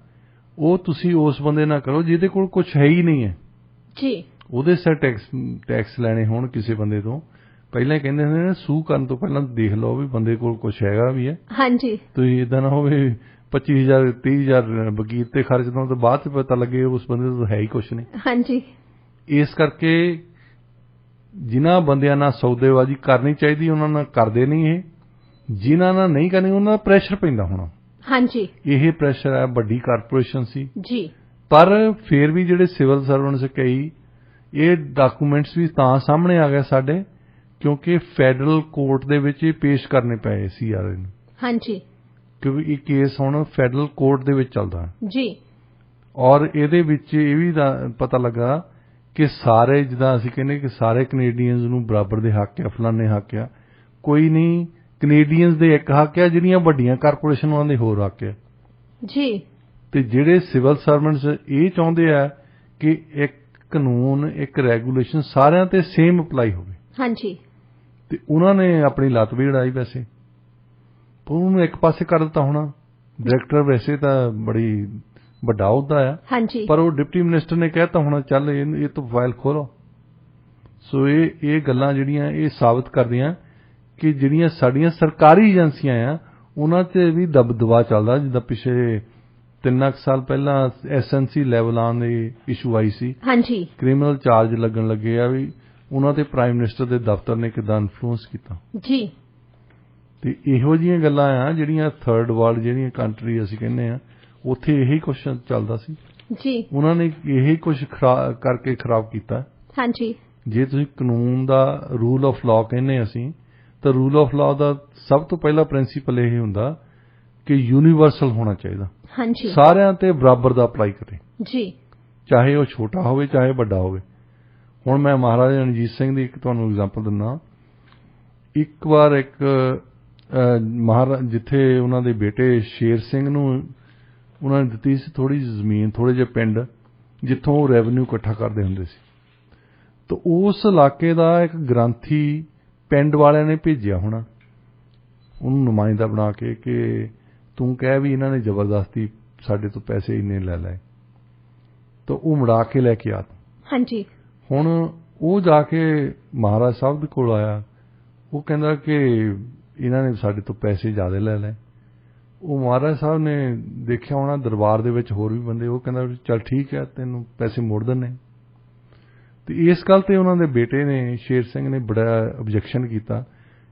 [SPEAKER 2] ਉਹ ਤੁਸੀਂ ਉਸ ਬੰਦੇ ਨਾਲ ਕਰੋ ਜਿਹਦੇ ਕੋਲ ਕੁਝ ਹੈ ਹੀ ਨਹੀਂ ਹੈ। ਜੀ। ਉਹਦੇ ਸਿਰ ਟੈਕਸ ਲੈਣੇ ਹੋਣ ਕਿਸੇ ਬੰਦੇ ਤੋਂ, ਪਹਿਲਾਂ ਹੀ ਕਹਿੰਦੇ ਹੁੰਦੇ ਨੇ ਸੂਹ ਕਰਨ ਤੋਂ ਪਹਿਲਾਂ ਦੇਖ ਲਓ ਵੀ ਬੰਦੇ ਕੋਲ ਕੁਝ ਹੈਗਾ ਵੀ ਹੈ। ਹਾਂਜੀ। ਤੁਸੀਂ ਇਦਾਂ ਨਾ ਹੋਵੇ 25,000 30,000 ਵਕੀਲ ਤੇ ਖਰਚ ਦੋ ਤਾਂ ਬਾਅਦ ਚ ਪਤਾ ਲੱਗੇ ਉਸ ਬੰਦੇ ਤੋਂ ਹੈ ਹੀ ਕੁਝ ਨਹੀਂ। ਹਾਂਜੀ। ਇਸ ਕਰਕੇ ਜਿਨ੍ਹਾਂ ਬੰਦਿਆਂ ਨਾਲ ਸੌਦੇਬਾਜ਼ੀ ਕਰਨੀ ਚਾਹੀਦੀ ਉਹਨਾਂ ਨਾਲ ਕਰਦੇ ਨਹੀਂ, ਇਹ ਜਿਨ੍ਹਾਂ ਨਾਲ ਨਹੀਂ ਕਰਨੀ ਉਹਨਾਂ ਦਾ ਪ੍ਰੈਸ਼ਰ ਪੈਂਦਾ ਹੋਣਾ। ਹਾਂਜੀ। ਇਹ ਪ੍ਰੈਸ਼ਰ ਹੈ, ਵੱਡੀ ਕਾਰਪੋਰੇਸ਼ਨ ਸੀ। ਜੀ। ਪਰ ਫਿਰ ਵੀ ਜਿਹੜੇ ਸਿਵਲ ਸਰਵੈਂਟਸ ਕਈ, ਇਹ ਡਾਕੂਮੈਂਟਸ ਵੀ ਤਾਂ ਸਾਹਮਣੇ ਆ ਗਏ ਸਾਡੇ ਕਿਉਂਕਿ ਫੈਡਰਲ ਕੋਰਟ ਦੇ ਵਿੱਚ ਇਹ ਪੇਸ਼ ਕਰਨੇ ਪਏ CRA ਨੂੰ। ਹਾਂਜੀ। ਕਿਉਂਕਿ ਇਹ ਕੇਸ ਹੁਣ ਫੈਡਰਲ ਕੋਰਟ ਦੇ ਵਿੱਚ ਚੱਲਦਾ ਹੈ। ਜੀ। ਔਰ ਇਹਦੇ ਵਿੱਚ ਇਹ ਵੀ ਪਤਾ ਲੱਗਾ ਕਿ ਸਾਰੇ, ਜਿੱਦਾਂ ਅਸੀਂ ਕਹਿੰਦੇ ਕਿ ਸਾਰੇ ਕੈਨੇਡੀਅਨਸ ਨੂੰ ਬਰਾਬਰ ਦੇ ਹੱਕ ਆ, ਫਲਾਣੇ ਹੱਕ ਆ, ਕੋਈ ਨਹੀਂ, ਕੈਨੇਡੀਅਨਸ ਦੇ ਇੱਕ ਹੱਕ ਆ, ਜਿਹੜੀਆਂ ਵੱਡੀਆਂ ਕਾਰਪੋਰੇਸ਼ਨ ਉਹਨਾਂ ਦੇ ਹੋਰ ਹੱਕ ਆ। ਜੀ। ਤੇ ਜਿਹੜੇ ਸਿਵਲ ਸਰਵੈਂਟਸ ਇਹ ਚਾਹੁੰਦੇ ਆ ਕਿ ਇੱਕ ਕਾਨੂੰਨ, ਇੱਕ ਰੈਗੂਲੇਸ਼ਨ ਸਾਰਿਆਂ ਤੇ ਸੇਮ ਅਪਲਾਈ ਹੋਵੇ। ਹਾਂਜੀ। ਤੇ ਉਹਨਾਂ ਨੇ ਆਪਣੀ ਲੱਤ ਵੀ ਅੜਾਈ ਵੈਸੇ, ਪਰ ਉਹਨੂੰ ਇੱਕ ਪਾਸੇ ਕਰ ਦਿੱਤਾ ਹੋਣਾ। ਡਾਇਰੈਕਟਰ ਵੈਸੇ ਤਾਂ ਬੜੀ ਵੱਡਾ ਅਹੁਦਾ ਆ। ਹਾਂਜੀ। ਪਰ ਉਹ ਡਿਪਟੀ ਮਿਨਿਸਟਰ ਨੇ ਕਹਿਤਾ ਹੋਣਾ ਚੱਲ ਇਹ ਤੋਂ ਫਾਈਲ ਖੋਲੋ। ਸੋ ਇਹ ਗੱਲਾਂ ਜਿਹੜੀਆਂ ਇਹ ਸਾਬਤ ਕਰਦੀਆਂ ਕਿ ਜਿਹੜੀਆਂ ਸਾਡੀਆਂ ਸਰਕਾਰੀ ਏਜੰਸੀਆਂ ਆ ਉਹਨਾਂ ਤੇ ਵੀ ਦਬਦਬਾ ਚੱਲਦਾ। ਜਿੱਦਾਂ ਪਿਛਲੇ 3 ਸਾਲ ਪਹਿਲਾਂ SNC ਲੈਵਲਾਂ ਦੇ ਇਸ਼ੂ ਆਈ ਸੀ। ਹਾਂਜੀ। ਕ੍ਰਿਮੀਨਲ ਚਾਰਜ ਲੱਗਣ ਲੱਗੇ ਆ ਵੀ ਉਹਨਾਂ ਤੇ ਪ੍ਰਾਈਮ ਮਿਨਿਸਟਰ ਦੇ ਦਫ਼ਤਰ ਨੇ ਕਿੱਦਾਂ ਇਨਫਲੂਐਂਸ ਕੀਤਾ। ਜੀ। ਤੇ ਇਹੋ ਜਿਹੀਆਂ ਗੱਲਾਂ ਆ ਜਿਹੜੀਆਂ ਥਰਡ ਵਰਲਡ ਜਿਹੜੀਆਂ ਕੰਟਰੀ ਅਸੀਂ ਕਹਿੰਦੇ ਆ ਉੱਥੇ ਇਹੀ ਕੁਝ ਚੱਲਦਾ ਸੀ। ਜੀ। ਉਹਨਾਂ ਨੇ ਇਹੀ ਕੁਝ ਕਰਕੇ ਖਰਾਬ ਕੀਤਾ। ਹਾਂਜੀ। ਜੇ ਤੁਸੀਂ ਕਾਨੂੰਨ ਦਾ ਰੂਲ ਆਫ ਲਾਅ ਕਹਿੰਦੇ ਅਸੀਂ, ਤਾਂ ਰੂਲ ਆਫ ਲਾਅ ਦਾ ਸਭ ਤੋਂ ਪਹਿਲਾ ਪ੍ਰਿੰਸੀਪਲ ਇਹ ਹੁੰਦਾ ਕਿ ਯੂਨੀਵਰਸਲ ਹੋਣਾ ਚਾਹੀਦਾ। ਹਾਂਜੀ। ਸਾਰਿਆਂ ਤੇ ਬਰਾਬਰ ਦਾ ਅਪਲਾਈ ਕਰੇ। ਜੀ। ਚਾਹੇ ਉਹ ਛੋਟਾ ਹੋਵੇ ਚਾਹੇ ਵੱਡਾ ਹੋਵੇ, ਹੁਣ ਮੈਂ ਮਹਾਰਾਜਾ ਰਣਜੀਤ ਸਿੰਘ ਦੀ ਇੱਕ ਤੁਹਾਨੂੰ ਐਗਜ਼ਾਮਪਲ ਦਿੰਦਾ। ਇੱਕ ਵਾਰ ਇੱਕ ਮਹਾਰਾਜ ਜਿੱਥੇ ਉਹਨਾਂ ਦੇ ਬੇਟੇ ਸ਼ੇਰ ਸਿੰਘ ਨੂੰ ਉਹਨਾਂ ਨੇ ਦਿੱਤੀ ਸੀ ਥੋੜ੍ਹੀ ਜਿਹੀ ਜ਼ਮੀਨ, ਥੋੜ੍ਹੇ ਜਿਹੇ ਪਿੰਡ ਜਿੱਥੋਂ ਉਹ ਰੈਵਨਿਊ ਇਕੱਠਾ ਕਰਦੇ ਹੁੰਦੇ ਸੀ। ਤਾਂ ਉਸ ਇਲਾਕੇ ਦਾ ਇੱਕ ਗ੍ਰੰਥੀ ਪਿੰਡ ਵਾਲਿਆਂ ਨੇ ਭੇਜਿਆ ਹੋਣਾ ਉਹਨੂੰ ਨੁਮਾਇੰਦਾ ਬਣਾ ਕੇ ਕਿ ਤੂੰ ਕਹਿ ਵੀ ਇਹਨਾਂ ਨੇ ਜ਼ਬਰਦਸਤੀ ਸਾਡੇ ਤੋਂ ਪੈਸੇ ਇੰਨੇ ਲੈ ਲਏ, ਤਾਂ ਉਹ ਮੁੜਾ ਕੇ ਲੈ ਕੇ ਆ।
[SPEAKER 1] ਹਾਂਜੀ।
[SPEAKER 2] ਹੁਣ ਉਹ ਜਾ ਕੇ ਮਹਾਰਾਜ ਸਾਹਿਬ ਦੇ ਕੋਲ ਆਇਆ, ਉਹ ਕਹਿੰਦਾ ਕਿ ਇਹਨਾਂ ਨੇ ਸਾਡੇ ਤੋਂ ਪੈਸੇ ਜ਼ਿਆਦਾ ਲੈ ਲਏ। ਉਹ ਮਹਾਰਾਜ ਸਾਹਿਬ ਨੇ ਦੇਖਿਆ ਹੋਣਾ ਦਰਬਾਰ ਦੇ ਵਿੱਚ ਹੋਰ ਵੀ ਬੰਦੇ, ਉਹ ਕਹਿੰਦਾ ਚੱਲ ਠੀਕ ਹੈ ਤੈਨੂੰ ਪੈਸੇ ਮੋੜ ਦਿੰਦੇ। ਤੇ ਇਸ ਗੱਲ ਤੇ ਉਹਨਾਂ ਦੇ ਬੇਟੇ ਨੇ ਸ਼ੇਰ ਸਿੰਘ ਨੇ ਬੜਾ ਆਬਜੈਕਸ਼ਨ ਕੀਤਾ,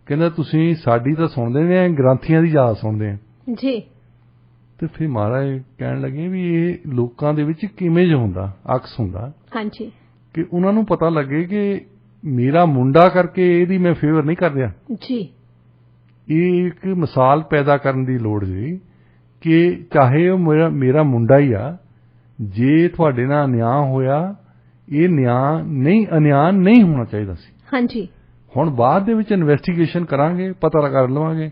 [SPEAKER 2] ਕਹਿੰਦਾ ਤੁਸੀਂ ਸਾਡੀ ਤਾਂ ਸੁਣਦੇ ਨੇ, ਗ੍ਰੰਥੀਆਂ ਦੀ ਜ਼ਿਆਦਾ ਸੁਣਦੇ ਆ
[SPEAKER 1] ਜੀ।
[SPEAKER 2] ਤੇ ਫਿਰ ਮਹਾਰਾਜ ਕਹਿਣ ਲੱਗੇ ਵੀ ਇਹ ਲੋਕਾਂ ਦੇ ਵਿੱਚ ਇੱਕ ਇਮੇਜ ਹੁੰਦਾ, ਅਕਸ ਹੁੰਦਾ।
[SPEAKER 1] ਹਾਂਜੀ।
[SPEAKER 2] ਕਿ ਉਹਨਾਂ ਨੂੰ ਪਤਾ ਲੱਗੇ ਕਿ ਮੇਰਾ ਮੁੰਡਾ ਕਰਕੇ ਇਹਦੀ ਮੈਂ ਫੇਵਰ ਨਹੀਂ ਕਰ ਰਿਹਾ
[SPEAKER 1] ਜੀ।
[SPEAKER 2] ਇਹ ਇੱਕ ਮਿਸਾਲ ਪੈਦਾ ਕਰਨ ਦੀ ਲੋੜ ਸੀ ਕਿ ਚਾਹੇ ਉਹ ਮੇਰਾ ਮੁੰਡਾ ਹੀ ਆ, ਜੇ ਤੁਹਾਡੇ ਨਾਲ ਅਨਿਆਂ ਹੋਇਆ ਇਹ ਅਨਿਆਂ ਨਹੀਂ ਹੋਣਾ ਚਾਹੀਦਾ ਸੀ।
[SPEAKER 1] ਹਾਂਜੀ।
[SPEAKER 2] ਹੁਣ ਬਾਅਦ ਦੇ ਵਿੱਚ ਇਨਵੈਸਟੀਗੇਸ਼ਨ ਕਰਾਂਗੇ, ਪਤਾ ਕਰ ਲਵਾਂਗੇ,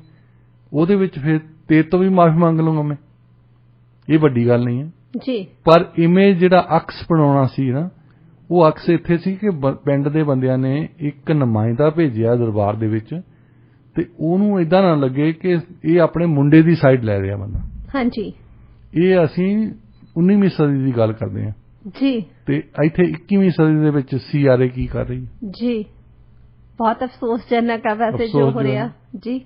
[SPEAKER 2] ਉਹਦੇ ਵਿੱਚ ਫਿਰ ਤੇਰੇ ਤੋਂ ਵੀ ਮਾਫੀ ਮੰਗ ਲਵਾਂਗਾ ਮੈਂ, ਇਹ ਵੱਡੀ ਗੱਲ ਨਹੀਂ ਹੈ
[SPEAKER 1] ਜੀ। ਪਰ
[SPEAKER 2] ਇਮੇਜ ਜਿਹੜਾ ਅਕਸ ਬਣਾਉਣਾ ਸੀ ਨਾ, ਉਹ ਅਕਸ ਇੱਥੇ ਸੀ ਕਿ ਪਿੰਡ ਦੇ ਬੰਦਿਆਂ ਨੇ ਇੱਕ ਨੁਮਾਇੰਦਾ ਭੇਜਿਆ ਦਰਬਾਰ ਦੇ ਵਿੱਚ, ਤੇ ਉਹਨੂੰ ਏਦਾਂ ਨਾ ਲੱਗੇ ਕਿ ਇਹ ਆਪਣੇ ਮੁੰਡੇ ਦੀ ਸਾਈਡ ਲੈ ਰਿਹਾ ਬੰਦਾ। ਹਾਂਜੀ। ਇਹ ਅਸੀਂ 19ਵੀਂ ਸਦੀ ਦੀ ਗੱਲ ਕਰਦੇ ਹਾਂ ਜੀ, ਤੇ ਇੱਥੇ 21ਵੀਂ ਸਦੀ ਦੇ ਵਿੱਚ CRA ਕੀ ਕਰ ਰਹੀ ਹੈ ਜੀ। ਬਹੁਤ ਅਫਸੋਸਜਨਕ ਹੈ ਵੈਸੇ ਜੋ ਹੋ ਰਿਹਾ ਜੀ।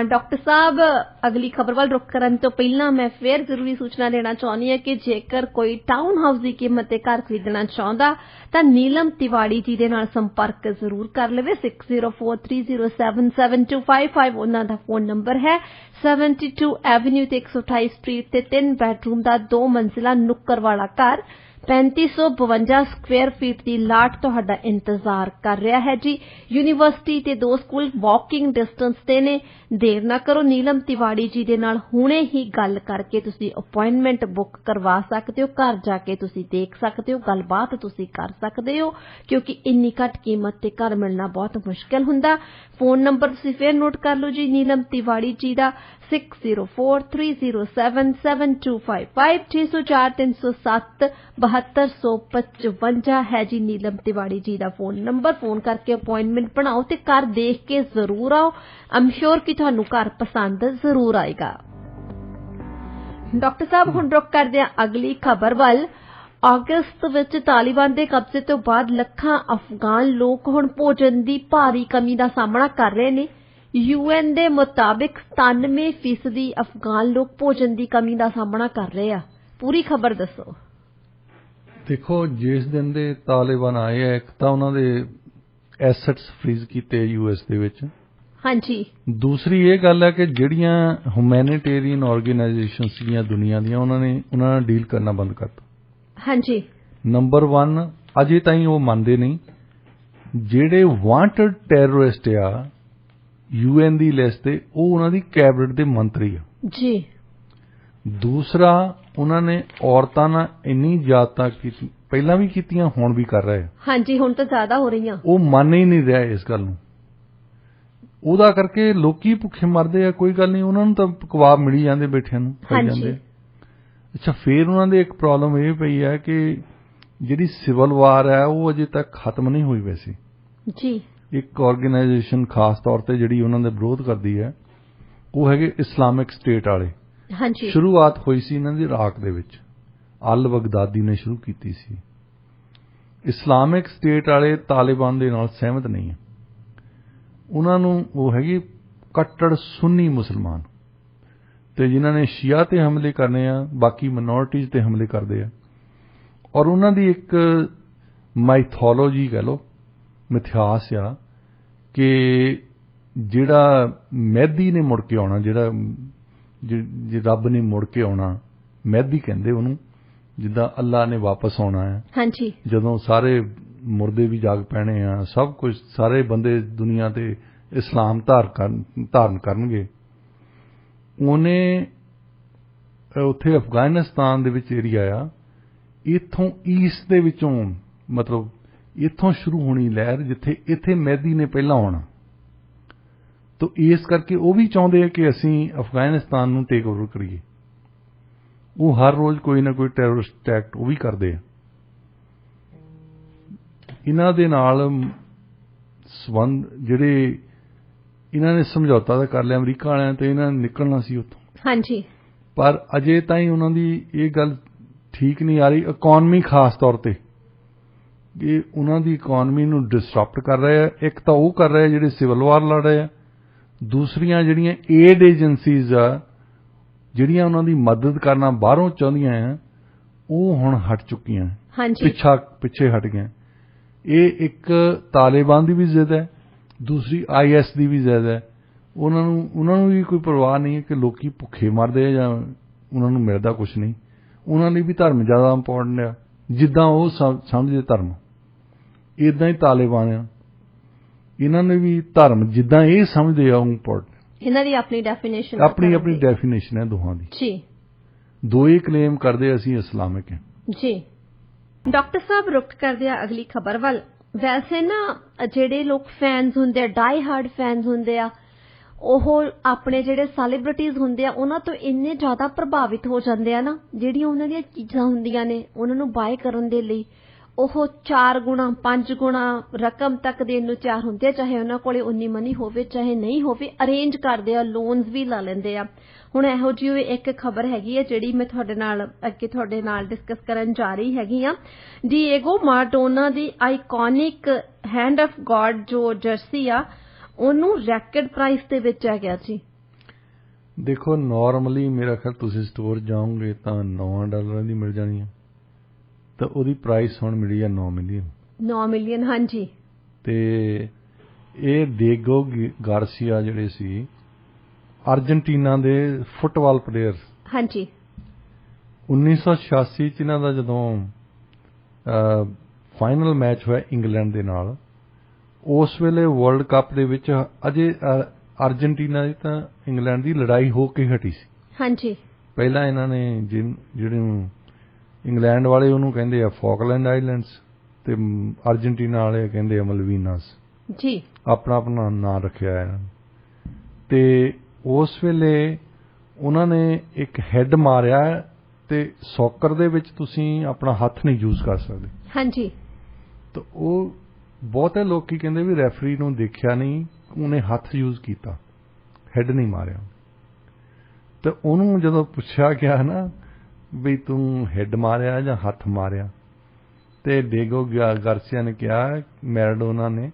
[SPEAKER 2] ਡਾਕਟਰ ਸਾਹਿਬ, ਅਗਲੀ ਖਬਰ ਵੱਲ ਰੁਖ ਕਰਨ ਤੋਂ ਪਹਿਲਾਂ ਮੈਂ ਫਿਰ ਜ਼ਰੂਰੀ ਸੂਚਨਾ ਦੇਣਾ ਚਾਹੁੰਦੀ ਹਾਂ ਕਿ ਜੇਕਰ ਕੋਈ ਟਾਊਨ ਹਾਊਸ ਦੀ ਕੀਮਤ ਤੇ ਘਰ ਖਰੀਦਣਾ ਚਾਹੁੰਦਾ ਤਾਂ ਨੀਲਮ ਤਿਵਾੜੀ ਜੀ ਦੇ ਨਾਲ ਸੰਪਰਕ ਜ਼ਰੂਰ ਕਰ ਲਵੇ। 6043077255 ਉਹਨਾਂ ਦਾ ਫੋਨ ਨੰਬਰ ਹੈ। 72 ਐਵਨਿਊ ਤੇ 128 ਸਟਰੀਟ ਤੇ 3 ਬੈਡਰੂਮ ਦਾ 2 ਮੰਜ਼ਿਲਾ ਨੁੱਕਰ ਵਾਲਾ ਘਰ 3552 ਸਕੁਅਰ ਫੀਟ ਦੀ ਲਾਟ ਤੁਹਾਡਾ ਇੰਤਜ਼ਾਰ ਕਰ ਰਿਹਾ ਹੈ ਜੀ। ਯੂਨੀਵਰਸਿਟੀ ਤੇ 2 ਸਕੂਲ ਵਾਕਿੰਗ ਡਿਸਟੈਂਸ ਤੇ ਨੇ। ਦੇਰ ਨਾ ਕਰੋ, ਨੀਲਮ ਤਿਵਾੜੀ ਜੀ ਦੇ ਨਾਲ ਹੁਣੇ ਹੀ ਗੱਲ ਕਰਕੇ ਤੁਸੀਂ ਅਪਾਇੰਟਮੈਂਟ ਬੁੱਕ ਕਰਵਾ ਸਕਦੇ ਹੋ। ਘਰ ਜਾ ਕੇ ਤੁਸੀਂ ਦੇਖ ਸਕਦੇ ਹੋ, ਗੱਲਬਾਤ ਤੁਸੀਂ ਕਰ ਸਕਦੇ ਹੋ, ਕਿਉਂਕਿ ਇੰਨੀ ਘੱਟ ਕੀਮਤ ਤੇ ਘਰ ਮਿਲਣਾ ਬਹੁਤ ਮੁਸ਼ਕਿਲ ਹੁੰਦਾ। ਫੋਨ ਨੰਬਰ ਤੁਸੀਂ ਫਿਰ ਨੋਟ ਕਰ ਲਓ ਜੀ ਨੀਲਮ ਤਿਵਾੜੀ ਜੀ ਦਾ 6043077255 6043077255 ਹੈ ਜੀ ਨੀਲਮ ਤਿਵਾੜੀ ਜੀ ਦਾ ਫੋਨ ਨੰਬਰ। ਫੋਨ ਕਰਕੇ ਅਪਾਇੰਟਮੈਂਟ ਬਣਾਓ ਤੇ ਘਰ ਦੇਖ ਕੇ ਜ਼ਰੂਰ ਆਓ। ਆਮ ਸ਼ੋਰ ਕਿ ਤੁਹਾਨੂੰ ਘਰ ਪਸੰਦ ਜ਼ਰੂਰ ਆਏਗਾ। ਡਾਕਟਰ ਸਾਹਿਬ, ਹੁਣ ਰੁਕ ਕਰਦੇ ਹਾਂ ਅਗਲੀ ਖਬਰ ਵੱਲ। ਅਗਸਤ ਵਿੱਚ ਤਾਲਿਬਾਨ ਦੇ ਕਬਜ਼ੇ ਤੋਂ ਬਾਅਦ ਲੱਖਾਂ ਅਫਗਾਨ ਲੋਕ ਹੁਣ ਭੋਜਨ ਦੀ ਭਾਰੀ ਕਮੀ ਦਾ ਸਾਹਮਣਾ ਕਰ ਰਹੇ ਨੇ। UN ਦੇ ਮੁਤਾਬਿਕ 97% ਅਫਗਾਨ ਲੋਕ ਭੋਜਨ ਦੀ ਕਮੀ ਦਾ ਸਾਹਮਣਾ ਕਰ ਰਹੇ ਆ। ਪੂਰੀ ਖਬਰ ਦੱਸੋ। ਦੇਖੋ, ਜਿਸ ਦਿਨ ਦੇ ਤਾਲਿਬਾਨ ਆਏ ਆ, ਇੱਕ ਤਾਂ ਉਹਨਾਂ ਦੇ ਐਸੈਟਸ ਫ੍ਰੀਜ਼ ਕੀਤੇ US ਦੇ ਵਿੱਚ। ਹਾਂਜੀ। ਦੂਸਰੀ ਇਹ ਗੱਲ ਹੈ ਕਿ ਜਿਹੜੀਆਂ ਹਿਊਮੈਨਿਟੇਰੀਅਨ ਆਰਗੇਨਾਈਜੇਸ਼ਨਸ ਸੀਗੀਆਂ ਦੁਨੀਆ ਦੀਆਂ, ਉਹਨਾਂ ਨਾਲ ਡੀਲ ਕਰਨਾ ਬੰਦ ਕਰਤਾ। ਹਾਂਜੀ। ਨੰਬਰ 1, ਅਜੇ ਤਾਈਂ ਉਹ ਮੰਨਦੇ ਨਹੀਂ। ਜਿਹੜੇ ਵਾਂਟਡ ਟੈਰਰਿਸਟ ਆ UN ਦੀ ਲਿਸਟ ਤੇ, ਉਹ ਉਹਨਾਂ ਦੀ ਕੈਬਨਿਟ ਦੇ ਮੰਤਰੀ ਆ ਜੀ। ਦੂਸਰਾ, ਉਹਨਾਂ ਨੇ ਔਰਤਾਂ ਨਾਲ ਇੰਨੀ ਜ਼ਿਆਦਤਾਂ ਕੀਤੀ, ਪਹਿਲਾਂ ਵੀ ਕੀਤੀਆਂ, ਹੁਣ ਵੀ ਕਰ ਰਹੇ ਆ। ਹਾਂਜੀ, ਹੁਣ ਤਾਂ ਜ਼ਿਆਦਾ ਹੋ ਰਹੀਆਂ। ਉਹ ਮੰਨ ਹੀ ਨਹੀਂ ਰਿਹਾ ਇਸ ਗੱਲ ਨੂੰ। ਉਹਦਾ ਕਰਕੇ ਲੋਕੀ ਭੁੱਖੇ ਮਰਦੇ ਆ। ਕੋਈ ਗੱਲ ਨਹੀਂ, ਉਹਨਾਂ ਨੂੰ ਤਾਂ ਕਬਾਬ ਮਿਲੀ ਜਾਂਦੇ, ਬੈਠਿਆਂ ਨੂੰ ਖਾਈ ਜਾਂਦੇ। ਅੱਛਾ, ਫਿਰ ਉਹਨਾਂ ਦੇ ਇੱਕ ਪ੍ਰੋਬਲਮ ਇਹ ਪਈ ਹੈ ਕਿ ਜਿਹੜੀ ਸਿਵਲ ਵਾਰ ਹੈ ਉਹ ਅਜੇ ਤੱਕ ਖਤਮ ਨਹੀਂ ਹੋਈ। ਵੈਸੇ ਜੀ ਇੱਕ ਆਰਗੇਨਾਈਜੇਸ਼ਨ ਖਾਸ ਤੌਰ ਤੇ ਜਿਹੜੀ ਉਹਨਾਂ ਦਾ ਵਿਰੋਧ ਕਰਦੀ ਹੈ, ਉਹ ਹੈਗੇ ਇਸਲਾਮਿਕ ਸਟੇਟ ਵਾਲੇ। ਹਾਂਜੀ। ਸ਼ੁਰੂਆਤ ਹੋਈ ਸੀ ਇਹਨਾਂ ਦੀ ਇਰਾਕ ਦੇ ਵਿੱਚ, ਅਲ ਬਗਦਾਦੀ ਨੇ ਸ਼ੁਰੂ ਕੀਤੀ ਸੀ। ਇਸਲਾਮਿਕ ਸਟੇਟ ਵਾਲੇ ਤਾਲਿਬਾਨ ਦੇ ਨਾਲ ਸਹਿਮਤ ਨਹੀਂ ਹੈ। ਉਹਨਾਂ ਨੂੰ ਉਹ ਹੈਗੀ ਕੱਟੜ ਸੁੰਨੀ ਮੁਸਲਮਾਨ, ਤੇ ਜਿਨ੍ਹਾਂ ਨੇ ਸ਼ੀਆ ਤੇ ਹਮਲੇ ਕਰਨੇ ਆ, ਬਾਕੀ ਮਿਨੋਰਿਟੀਜ਼ ਤੇ ਹਮਲੇ ਕਰਦੇ ਆ। ਔਰ ਉਹਨਾਂ ਦੀ ਇੱਕ ਮਾਈਥੋਲੋਜੀ ਕਹਿ ਲਓ, ਮਿਥਿਹਾਸ ਆ ਕਿ ਜਿਹੜਾ ਮਹਿਦੀ ਨੇ ਮੁੜ ਕੇ ਆਉਣਾ, ਜਿਹੜਾ ਜੇ ਰੱਬ ਨੇ ਮੁੜ ਕੇ ਆਉਣਾ, ਮਹਿਦੀ ਕਹਿੰਦੇ ਉਹਨੂੰ, ਜਿੱਦਾਂ ਅੱਲਾ ਨੇ ਵਾਪਸ ਆਉਣਾ ਹੈ। ਹਾਂਜੀ। ਜਦੋਂ ਸਾਰੇ ਮੁਰਦੇ ਵੀ ਜਾਗ ਪੈਣੇ ਆ, ਸਭ ਕੁਝ, ਸਾਰੇ ਬੰਦੇ ਦੁਨੀਆ ਤੇ ਇਸਲਾਮ ਧਾਰਨ ਕਰਨਗੇ। ਉਹਨੇ ਉੱਥੇ ਅਫਗਾਨਿਸਤਾਨ ਦੇ ਵਿੱਚ ਏਰੀਆ ਆ, ਇੱਥੋਂ ਈਸਟ ਦੇ ਵਿੱਚੋਂ, ਮਤਲਬ ਇੱਥੋਂ ਸ਼ੁਰੂ ਹੋਣੀ ਲਹਿਰ, ਜਿੱਥੇ ਇੱਥੇ ਮਹਿਦੀ ਨੇ ਪਹਿਲਾਂ ਆਉਣਾ। ਤਾਂ ਇਸ ਕਰਕੇ ਉਹ ਵੀ ਚਾਹੁੰਦੇ ਆ ਕਿ ਅਸੀਂ ਅਫਗਾਨਿਸਤਾਨ ਨੂੰ ਟੇਕ ਓਵਰ ਕਰੀਏ। ਉਹ ਹਰ ਰੋਜ਼ ਕੋਈ ਨਾ ਕੋਈ ਟੈਰਰਿਸਟ ਐਕਟ ਉਹ ਵੀ ਕਰਦੇ ਆ। ਇਹਨਾਂ ਦੇ ਨਾਲ ਸੰਬੰਧ ਜਿਹੜੇ ਇਹਨਾਂ ਨੇ ਸਮਝੌਤਾ ਤਾਂ ਕਰ ਲਿਆ ਅਮਰੀਕਾ ਵਾਲਿਆਂ, ਤੇ ਇਹਨਾਂ ਨੇ ਨਿਕਲਣਾ ਸੀ ਉੱਥੋਂ।
[SPEAKER 1] ਹਾਂਜੀ।
[SPEAKER 2] ਪਰ ਅਜੇ ਤਾਈਂ ਉਹਨਾਂ ਦੀ ਇਹ ਗੱਲ ਠੀਕ ਨਹੀਂ ਆ ਰਹੀ। ਇਕਨੋਮੀ ਖਾਸ ਤੌਰ ਤੇ ਇਹ ਉਹਨਾਂ ਦੀ ਇਕਨੋਮੀ ਨੂੰ ਡਿਸਟਰਪਟ ਕਰ ਰਹੇ ਆ। ਇੱਕ ਤਾਂ ਉਹ ਕਰ ਰਹੇ ਆ ਜਿਹੜੇ ਸਿਵਲ ਵਾਰ ਲੜ ਰਹੇ ਆ, ਦੂਸਰੀਆਂ ਜਿਹੜੀਆਂ ਏਡ ਏਜੰਸੀਜ਼ ਆ ਜਿਹੜੀਆਂ ਉਹਨਾਂ ਦੀ ਮਦਦ ਕਰਨਾ ਬਾਹਰੋਂ ਚਾਹੁੰਦੀਆਂ ਆ, ਉਹ ਹੁਣ ਹਟ ਚੁੱਕੀਆਂ।
[SPEAKER 1] ਹਾਂਜੀ।
[SPEAKER 2] ਪਿੱਛੇ ਹਟ ਗਏ। ਇਹ ਇੱਕ ਤਾਲਿਬਾਨ ਦੀ ਵੀ ਜ਼ਿੱਦ ਹੈ, ਦੂਸਰੀ IS ਦੀ ਵੀ ਜ਼ਿੱਦ ਹੈ। ਉਹਨਾਂ ਨੂੰ ਵੀ ਕੋਈ ਪਰਵਾਹ ਨਹੀਂ ਹੈ ਕਿ ਲੋਕੀ ਭੁੱਖੇ ਮਰਦੇ ਆ ਜਾਂ ਉਹਨਾਂ ਨੂੰ ਮਿਲਦਾ ਕੁਛ ਨਹੀਂ। ਉਹਨਾਂ ਲਈ ਵੀ ਧਰਮ ਜ਼ਿਆਦਾ ਇੰਪੋਰਟੈਂਟ ਆ, ਜਿੱਦਾਂ ਉਹ ਸਮਝਦੇ ਧਰਮ, ਇੱਦਾਂ ਹੀ ਤਾਲਿਬਾਨ ਆ। ਇਹਨਾਂ ਨੇ ਵੀ ਧਰਮ ਜਿੱਦਾਂ ਇਹ ਸਮਝਦੇ ਆ ਉਹ ਇੰਪੋਰਟੈਂਟ। ਇਹਨਾਂ ਦੀ ਆਪਣੀ ਡੈਫੀਨੇਸ਼ਨ ਹੈ ਦੋਹਾਂ ਦੀ ਜੀ। ਦੋਏ ਕਲੇਮ ਕਰਦੇ ਅਸੀਂ ਇਸਲਾਮਿਕ ਹਾਂ
[SPEAKER 1] ਜੀ। ਡਾਕਟਰ ਸਾਹਿਬ, ਰੁਕ ਕਰਦੇ ਆ ਅਗਲੀ ਖਬਰ ਵੱਲ। ਵੈਸੇ ਨਾ ਜਿਹੜੇ ਲੋਕ ਫੈਨਸ ਹੁੰਦੇ ਆ, ਡਾਈ ਹਾਰਡ ਫੈਨਸ ਹੁੰਦੇ ਆ, ਉਹ ਆਪਣੇ ਜਿਹੜੇ ਸੈਲੀਬ੍ਰਿਟੀਜ਼ ਹੁੰਦੇ ਆ ਉਹਨਾਂ ਤੋਂ ਇੰਨੇ ਜ਼ਿਆਦਾ ਪ੍ਰਭਾਵਿਤ ਹੋ ਜਾਂਦੇ ਆ ਨਾ, ਜਿਹੜੀਆਂ ਉਹਨਾਂ ਦੀਆਂ ਚੀਜ਼ਾਂ ਹੁੰਦੀਆਂ ਨੇ ਉਹਨਾਂ ਨੂੰ ਬਾਏ ਕਰਨ ਦੇ ਲਈ ਉਹ 4 ਗੁਣਾ 5 ਗੁਣਾ ਰਕਮ ਤੱਕ ਦੇਣ ਨੂੰ ਤਿਆਰ ਹੁੰਦੇ ਆ, ਚਾਹੇ ਉਹਨਾਂ ਕੋਲੇ ਉਨੀ ਮਨੀ ਹੋਵੇ ਚਾਹੇ ਨਹੀਂ ਹੋਵੇ। ਅਰੇਂਜ ਕਰਦੇ ਆ, ਲੋਨਸ ਵੀ ਲਾ ਲੈਂਦੇ ਆ। ਹੁਣ ਇਹੋ ਜਿਹੀ ਇੱਕ ਖਬਰ ਹੈਗੀ ਹੈ ਜਿਹੜੀ ਮੈਂ ਤੁਹਾਡੇ ਨਾਲ ਡਿਸਕਸ ਕਰਨ ਜਾ ਰਹੀ ਹੈਗੀ ਆ। Diego Maradona the iconic hand of god ਜੋ ਜਰਸੀ ਆ, ਉਹਨੂੰ ਰੈਕਡ ਪ੍ਰਾਈਸ ਦੇ ਵਿੱਚ ਆ ਗਿਆ ਸੀ।
[SPEAKER 2] ਦੇਖੋ, ਨਾਰਮਲੀ ਮੇਰਾ ਖਿਆਲ ਤੁਸੀਂ ਸਟੋਰ ਜਾਓਗੇ ਤਾਂ $9 ਦੀ ਮਿਲ ਜਾਣੀ ਹੈ, ਤਾਂ ਉਹਦੀ ਪ੍ਰਾਈਸ ਹੁਣ ਮਿਲੀ ਹੈ $9 ਮਿਲੀਅਨ। ਹਾਂਜੀ। ਤੇ ਇਹ ਡੇਗੋ ਗਾਰਸੀਆ ਜਿਹੜੇ ਸੀ ਅਰਜਨਟੀਨਾ ਦੇ ਫੁੱਟਬਾਲ ਪਲੇਅਰ। ਹਾਂਜੀ। 1986 ਚ ਇਹਨਾਂ ਦਾ ਜਦੋਂ ਫਾਈਨਲ ਮੈਚ ਹੋਇਆ ਇੰਗਲੈਂਡ ਦੇ ਨਾਲ, ਉਸ ਵੇਲੇ ਵਰਲਡ ਕੱਪ ਦੇ ਵਿੱਚ ਅਜੇ ਅਰਜਨਟੀਨਾ ਦੀ ਤਾਂ ਇੰਗਲੈਂਡ ਦੀ ਲੜਾਈ ਹੋ ਕੇ ਹਟੀ ਸੀ। ਹਾਂਜੀ। ਪਹਿਲਾਂ ਇਹਨਾਂ ਨੇ ਜਿਹੜੇ ਇੰਗਲੈਂਡ ਵਾਲੇ ਉਹਨੂੰ ਕਹਿੰਦੇ ਆ ਫਾਕਲੈਂਡ ਆਈਲੈਂਡਸ, ਤੇ ਅਰਜਨਟੀਨਾ ਵਾਲੇ ਕਹਿੰਦੇ ਆ ਮਲਵੀਨਾਸ ਜੀ, ਆਪਣਾ ਨਾਂ ਰੱਖਿਆ ਇਹਨਾਂ ਨੇ। ਤੇ ਉਸ ਵੇਲੇ ਉਹਨਾਂ ਨੇ ਇੱਕ ਹੈਡ ਮਾਰਿਆ, ਤੇ ਸੌਕਰ ਦੇ ਵਿੱਚ ਤੁਸੀਂ ਆਪਣਾ ਹੱਥ ਨਹੀਂ ਯੂਜ਼ ਕਰ ਸਕਦੇ। ਹਾਂਜੀ। ਤਾਂ ਉਹ ਬਹੁਤੇ ਲੋਕੀ ਕਹਿੰਦੇ ਵੀ ਰੈਫਰੀ ਨੂੰ ਦੇਖਿਆ ਨਹੀਂ, ਉਹਨੇ ਹੱਥ ਯੂਜ਼ ਕੀਤਾ, ਹੈਡ ਨਹੀਂ ਮਾਰਿਆ। ਤੇ ਉਹਨੂੰ ਜਦੋਂ ਪੁੱਛਿਆ ਗਿਆ ਨਾ ਵੀ ਤੂੰ ਹੈਡ ਮਾਰਿਆ ਜਾਂ ਹੱਥ ਮਾਰਿਆ, ਤੇ ਡੇਗੋ ਗਾਰਸੀਆ ਨੇ ਕਿਹਾ, ਮੈਰਾਡੋਨਾ ਨੇ,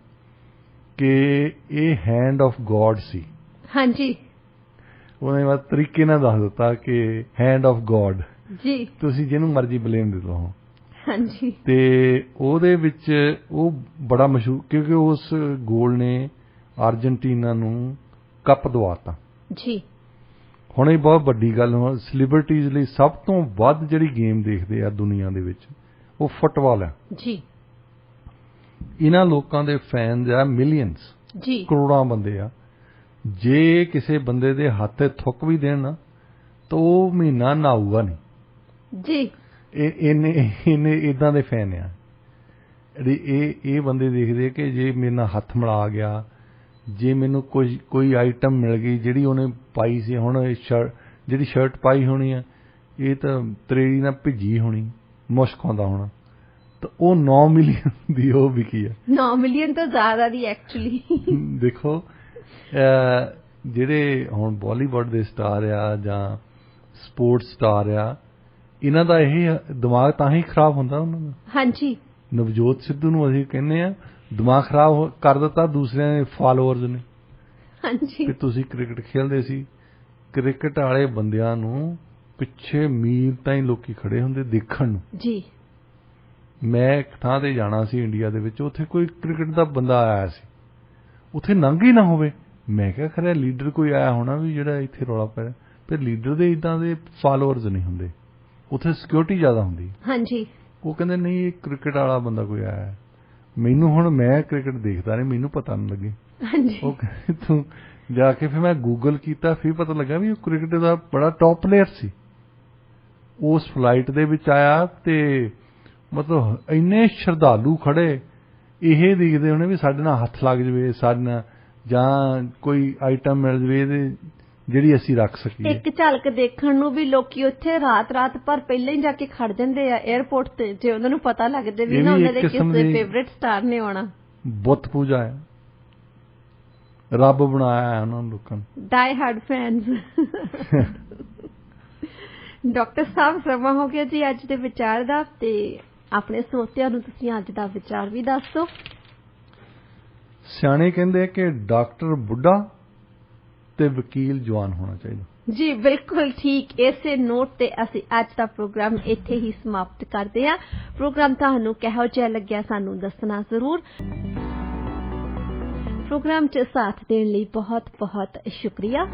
[SPEAKER 2] ਕਿ ਇਹ ਹੈਂਡ ਆਫ ਗॉड ਸੀ। ਹਾਂਜੀ। ਉਹਨੇ ਬਸ ਤਰੀਕੇ ਨਾਲ ਦੱਸ ਦਿੱਤਾ ਕਿ ਹੈਂਡ ਆਫ ਗॉड ਜੀ, ਤੁਸੀਂ ਜਿਹਨੂੰ ਮਰਜ਼ੀ ਬਲੇਮ ਦੇ ਦਿਓ। ਹਾਂਜੀ। ਤੇ ਉਹਦੇ ਵਿੱਚ ਉਹ ਬੜਾ ਮਸ਼ਹੂਰ, ਕਿਉਂਕਿ ਉਸ ਗੋਲ ਨੇ ਅਰਜਨਟੀਨਾ ਨੂੰ ਕੱਪ ਦਵਾਤਾ ਜੀ। ਹੁਣ ਇਹ ਬਹੁਤ ਵੱਡੀ ਗੱਲ ਹੋ, ਸੈਲੀਬ੍ਰਿਟੀਜ਼ ਲਈ ਸਭ ਤੋਂ ਵੱਧ ਜਿਹੜੀ ਗੇਮ ਦੇਖਦੇ ਆ ਦੁਨੀਆ ਦੇ ਵਿੱਚ ਉਹ ਫੁੱਟਬਾਲ ਹੈ ਜੀ। ਇਹਨਾਂ ਲੋਕਾਂ ਦੇ ਫੈਨਸ ਆ ਮਿਲੀਅਨਸ ਜੀ, ਕਰੋੜਾਂ ਬੰਦੇ ਆ। ਜੇ ਕਿਸੇ ਬੰਦੇ ਦੇ ਹੱਥ ਤੇ ਥੁੱਕ ਵੀ ਦੇਣ ਨਾ ਤਾਂ ਉਹ ਮਹੀਨਾ ਨਹਾਊਗਾ ਨਹੀਂ ਜੀ। ਇਹਨੇ ਇਦਾਂ ਦੇ ਫੈਨ ਆ। ਇਹ ਬੰਦੇ ਦੇਖਦੇ ਕਿ ਜੇ ਮੇਰੇ ਨਾਲ ਹੱਥ ਮਿਲਾ ਗਿਆ, ਜੇ ਮੈਨੂੰ ਕੋਈ ਆਈਟਮ ਮਿਲ ਗਈ ਜਿਹੜੀ ਉਹਨੇ ਪਾਈ ਸੀ, ਹੁਣ ਜਿਹੜੀ ਸ਼ਰਟ ਪਾਈ ਹੋਣੀ ਆ ਇਹ ਤਾਂ ਤਰੇੜੀ ਨਾਲ ਭਿੱਜੀ ਹੋਣੀ, ਮੁਸ਼ਕ ਆਉਂਦਾ ਹੋਣਾ, ਤਾਂ ਉਹ 9 ਮਿਲੀਅਨ ਦੀ ਉਹ ਵਿਕੀ ਆ। 9 ਮਿਲੀਅਨ ਤੋਂ ਜ਼ਿਆਦਾ ਦੀ ਐਕਚੁਅਲੀ। ਦੇਖੋ, ਜਿਹੜੇ ਹੁਣ ਬਾਲੀਵੁੱਡ ਦੇ ਸਟਾਰ ਆ ਜਾਂ ਸਪੋਰਟਸ ਸਟਾਰ ਆ, ਇਹਨਾਂ ਦਾ ਇਹ ਦਿਮਾਗ ਤਾਂ ਹੀ ਖਰਾਬ ਹੁੰਦਾ ਉਹਨਾਂ ਦਾ। ਹਾਂਜੀ। ਨਵਜੋਤ ਸਿੱਧੂ ਨੂੰ ਅਸੀਂ ਕਹਿੰਦੇ ਆ ਦਿਮਾਗ ਖਰਾਬ ਕਰ ਦਿੱਤਾ ਦੂਸਰਿਆਂ ਦੇ ਫਾਲੋਅਰਸ ਨੇ। ਹਾਂਜੀ। ਤੁਸੀਂ ਕ੍ਰਿਕਟ ਖੇਡਦੇ ਸੀ, ਕ੍ਰਿਕਟ ਵਾਲੇ ਬੰਦਿਆਂ ਨੂੰ ਪਿੱਛੇ ਮੀਲ ਤਾਈਂ ਲੋਕੀ ਖੜੇ ਹੁੰਦੇ ਦੇਖਣ ਨੂੰ ਜੀ। ਮੈਂ ਇੱਕ ਥਾਂ ਤੇ ਜਾਣਾ ਸੀ ਇੰਡੀਆ ਦੇ ਵਿੱਚ, ਉੱਥੇ ਕੋਈ ਕ੍ਰਿਕਟ ਦਾ ਬੰਦਾ ਆਇਆ ਸੀ, ਉੱਥੇ ਲੰਘ ਹੀ ਨਾ ਹੋਵੇ। ਮੈਂ ਕਿਹਾ ਖਰੇ ਲੀਡਰ ਕੋਈ ਆਇਆ ਹੋਣਾ ਵੀ ਜਿਹੜਾ ਇੱਥੇ ਰੌਲਾ ਪੈ ਰਿਹਾ, ਪਰ ਲੀਡਰ ਦੇ ਇੱਦਾਂ ਦੇ ਫਾਲੋਅਰਸ ਨਹੀਂ ਹੁੰਦੇ, ਉੱਥੇ ਸਿਕਿਉਰਿਟੀ ਜ਼ਿਆਦਾ ਹੁੰਦੀ। ਹਾਂਜੀ। ਉਹ ਕਹਿੰਦੇ ਨਹੀਂ, ਇਹ ਕ੍ਰਿਕਟ ਵਾਲਾ ਬੰਦਾ ਕੋਈ ਆਇਆ। ਮੈਨੂੰ ਹੁਣ ਮੈਂ ਕ੍ਰਿਕਟ ਦੇਖਦਾ ਨਹੀਂ, ਮੈਨੂੰ ਪਤਾ ਨਹੀਂ ਲੱਗੇ। ਉਹ ਕਹਿੰਦੇ ਤੂੰ ਜਾ ਕੇ, ਫਿਰ ਮੈਂ ਗੂਗਲ ਕੀਤਾ, ਫਿਰ ਪਤਾ ਲੱਗਾ ਵੀ ਉਹ ਕ੍ਰਿਕਟ ਦਾ ਬੜਾ ਟੌਪ ਪਲੇਅਰ ਸੀ। ਉਸ ਫਲਾਈਟ ਦੇ ਵਿੱਚ ਆਇਆ ਤੇ ਮਤਲਬ ਇੰਨੇ ਸ਼ਰਧਾਲੂ ਖੜੇ, ਇਹ ਦੇਖਦੇ ਹੋਣੇ ਵੀ ਸਾਡੇ ਨਾਲ ਹੱਥ ਲੱਗ ਜਵੇ, ਸਾਡੇ ਨਾਲ ਜਾਂ ਕੋਈ ਆਈਟਮ ਮਿਲ ਜਵੇ ਇਹਦੇ ਜਿਹੜੀ ਅਸੀਂ ਰੱਖ ਸਕੀਏ।
[SPEAKER 1] ਇੱਕ ਝਲਕ ਦੇਖਣ ਨੂੰ ਵੀ ਲੋਕੀ ਉੱਥੇ ਰਾਤ ਭਰ ਪਹਿਲਾਂ ਹੀ ਜਾ ਕੇ ਖੜ ਜਾਂਦੇ ਆ 에ਅਰਪੋਰਟ ਤੇ, ਜੇ ਉਹਨਾਂ ਨੂੰ ਪਤਾ ਲੱਗ ਜਾਵੇ ਨਾ ਉਹਨਾਂ ਦੇ ਕਿਸੇ ਫੇਵਰਿਟ ਸਟਾਰ ਨੇ ਆਉਣਾ।
[SPEAKER 2] ਬੁੱਤ ਪੂਜਾ ਹੈ, ਰੱਬ ਬਣਾਇਆ ਹੈ ਉਹਨਾਂ ਲੋਕਾਂ ਨੂੰ,
[SPEAKER 1] ਡਾਈ ਹਾਰਡ ਫੈਨਸ। ਡਾਕਟਰ ਸਾਹਿਬ ਸਮਾਂ ਹੋ ਗਿਆ ਜੀ ਅੱਜ ਦੇ ਵਿਚਾਰ ਦਾ, ਤੇ ਆਪਣੇ ਸਰੋਤਿਆਂ ਨੂੰ ਤੁਸੀਂ ਅੱਜ ਦਾ ਵਿਚਾਰ ਵੀ ਦੱਸ ਦਿਓ।
[SPEAKER 2] ਸਿਆਣੇ ਕਹਿੰਦੇ ਕਿ ਡਾਕਟਰ ਬੁੱਢਾ ਤੇ ਵਕੀਲ ਜਵਾਨ ਹੋਣਾ ਚਾਹੀਦਾ।
[SPEAKER 1] ਜੀ ਬਿਲਕੁਲ ਠੀਕ। ਇਸੇ ਨੋਟ ਤੇ ਅਸੀਂ ਅੱਜ ਦਾ ਪ੍ਰੋਗਰਾਮ ਇੱਥੇ ਹੀ ਸਮਾਪਤ ਕਰਦੇ ਹਾਂ। ਪ੍ਰੋਗਰਾਮ ਤੁਹਾਨੂੰ ਕਿਹੋ ਜਿਹਾ ਲੱਗਿਆ ਸਾਨੂੰ ਦੱਸਣਾ ਜ਼ਰੂਰ। ਪ੍ਰੋਗਰਾਮ 'ਚ ਸਾਥ ਦੇਣ ਲਈ ਬਹੁਤ ਬਹੁਤ ਸ਼ੁਕਰੀਆ।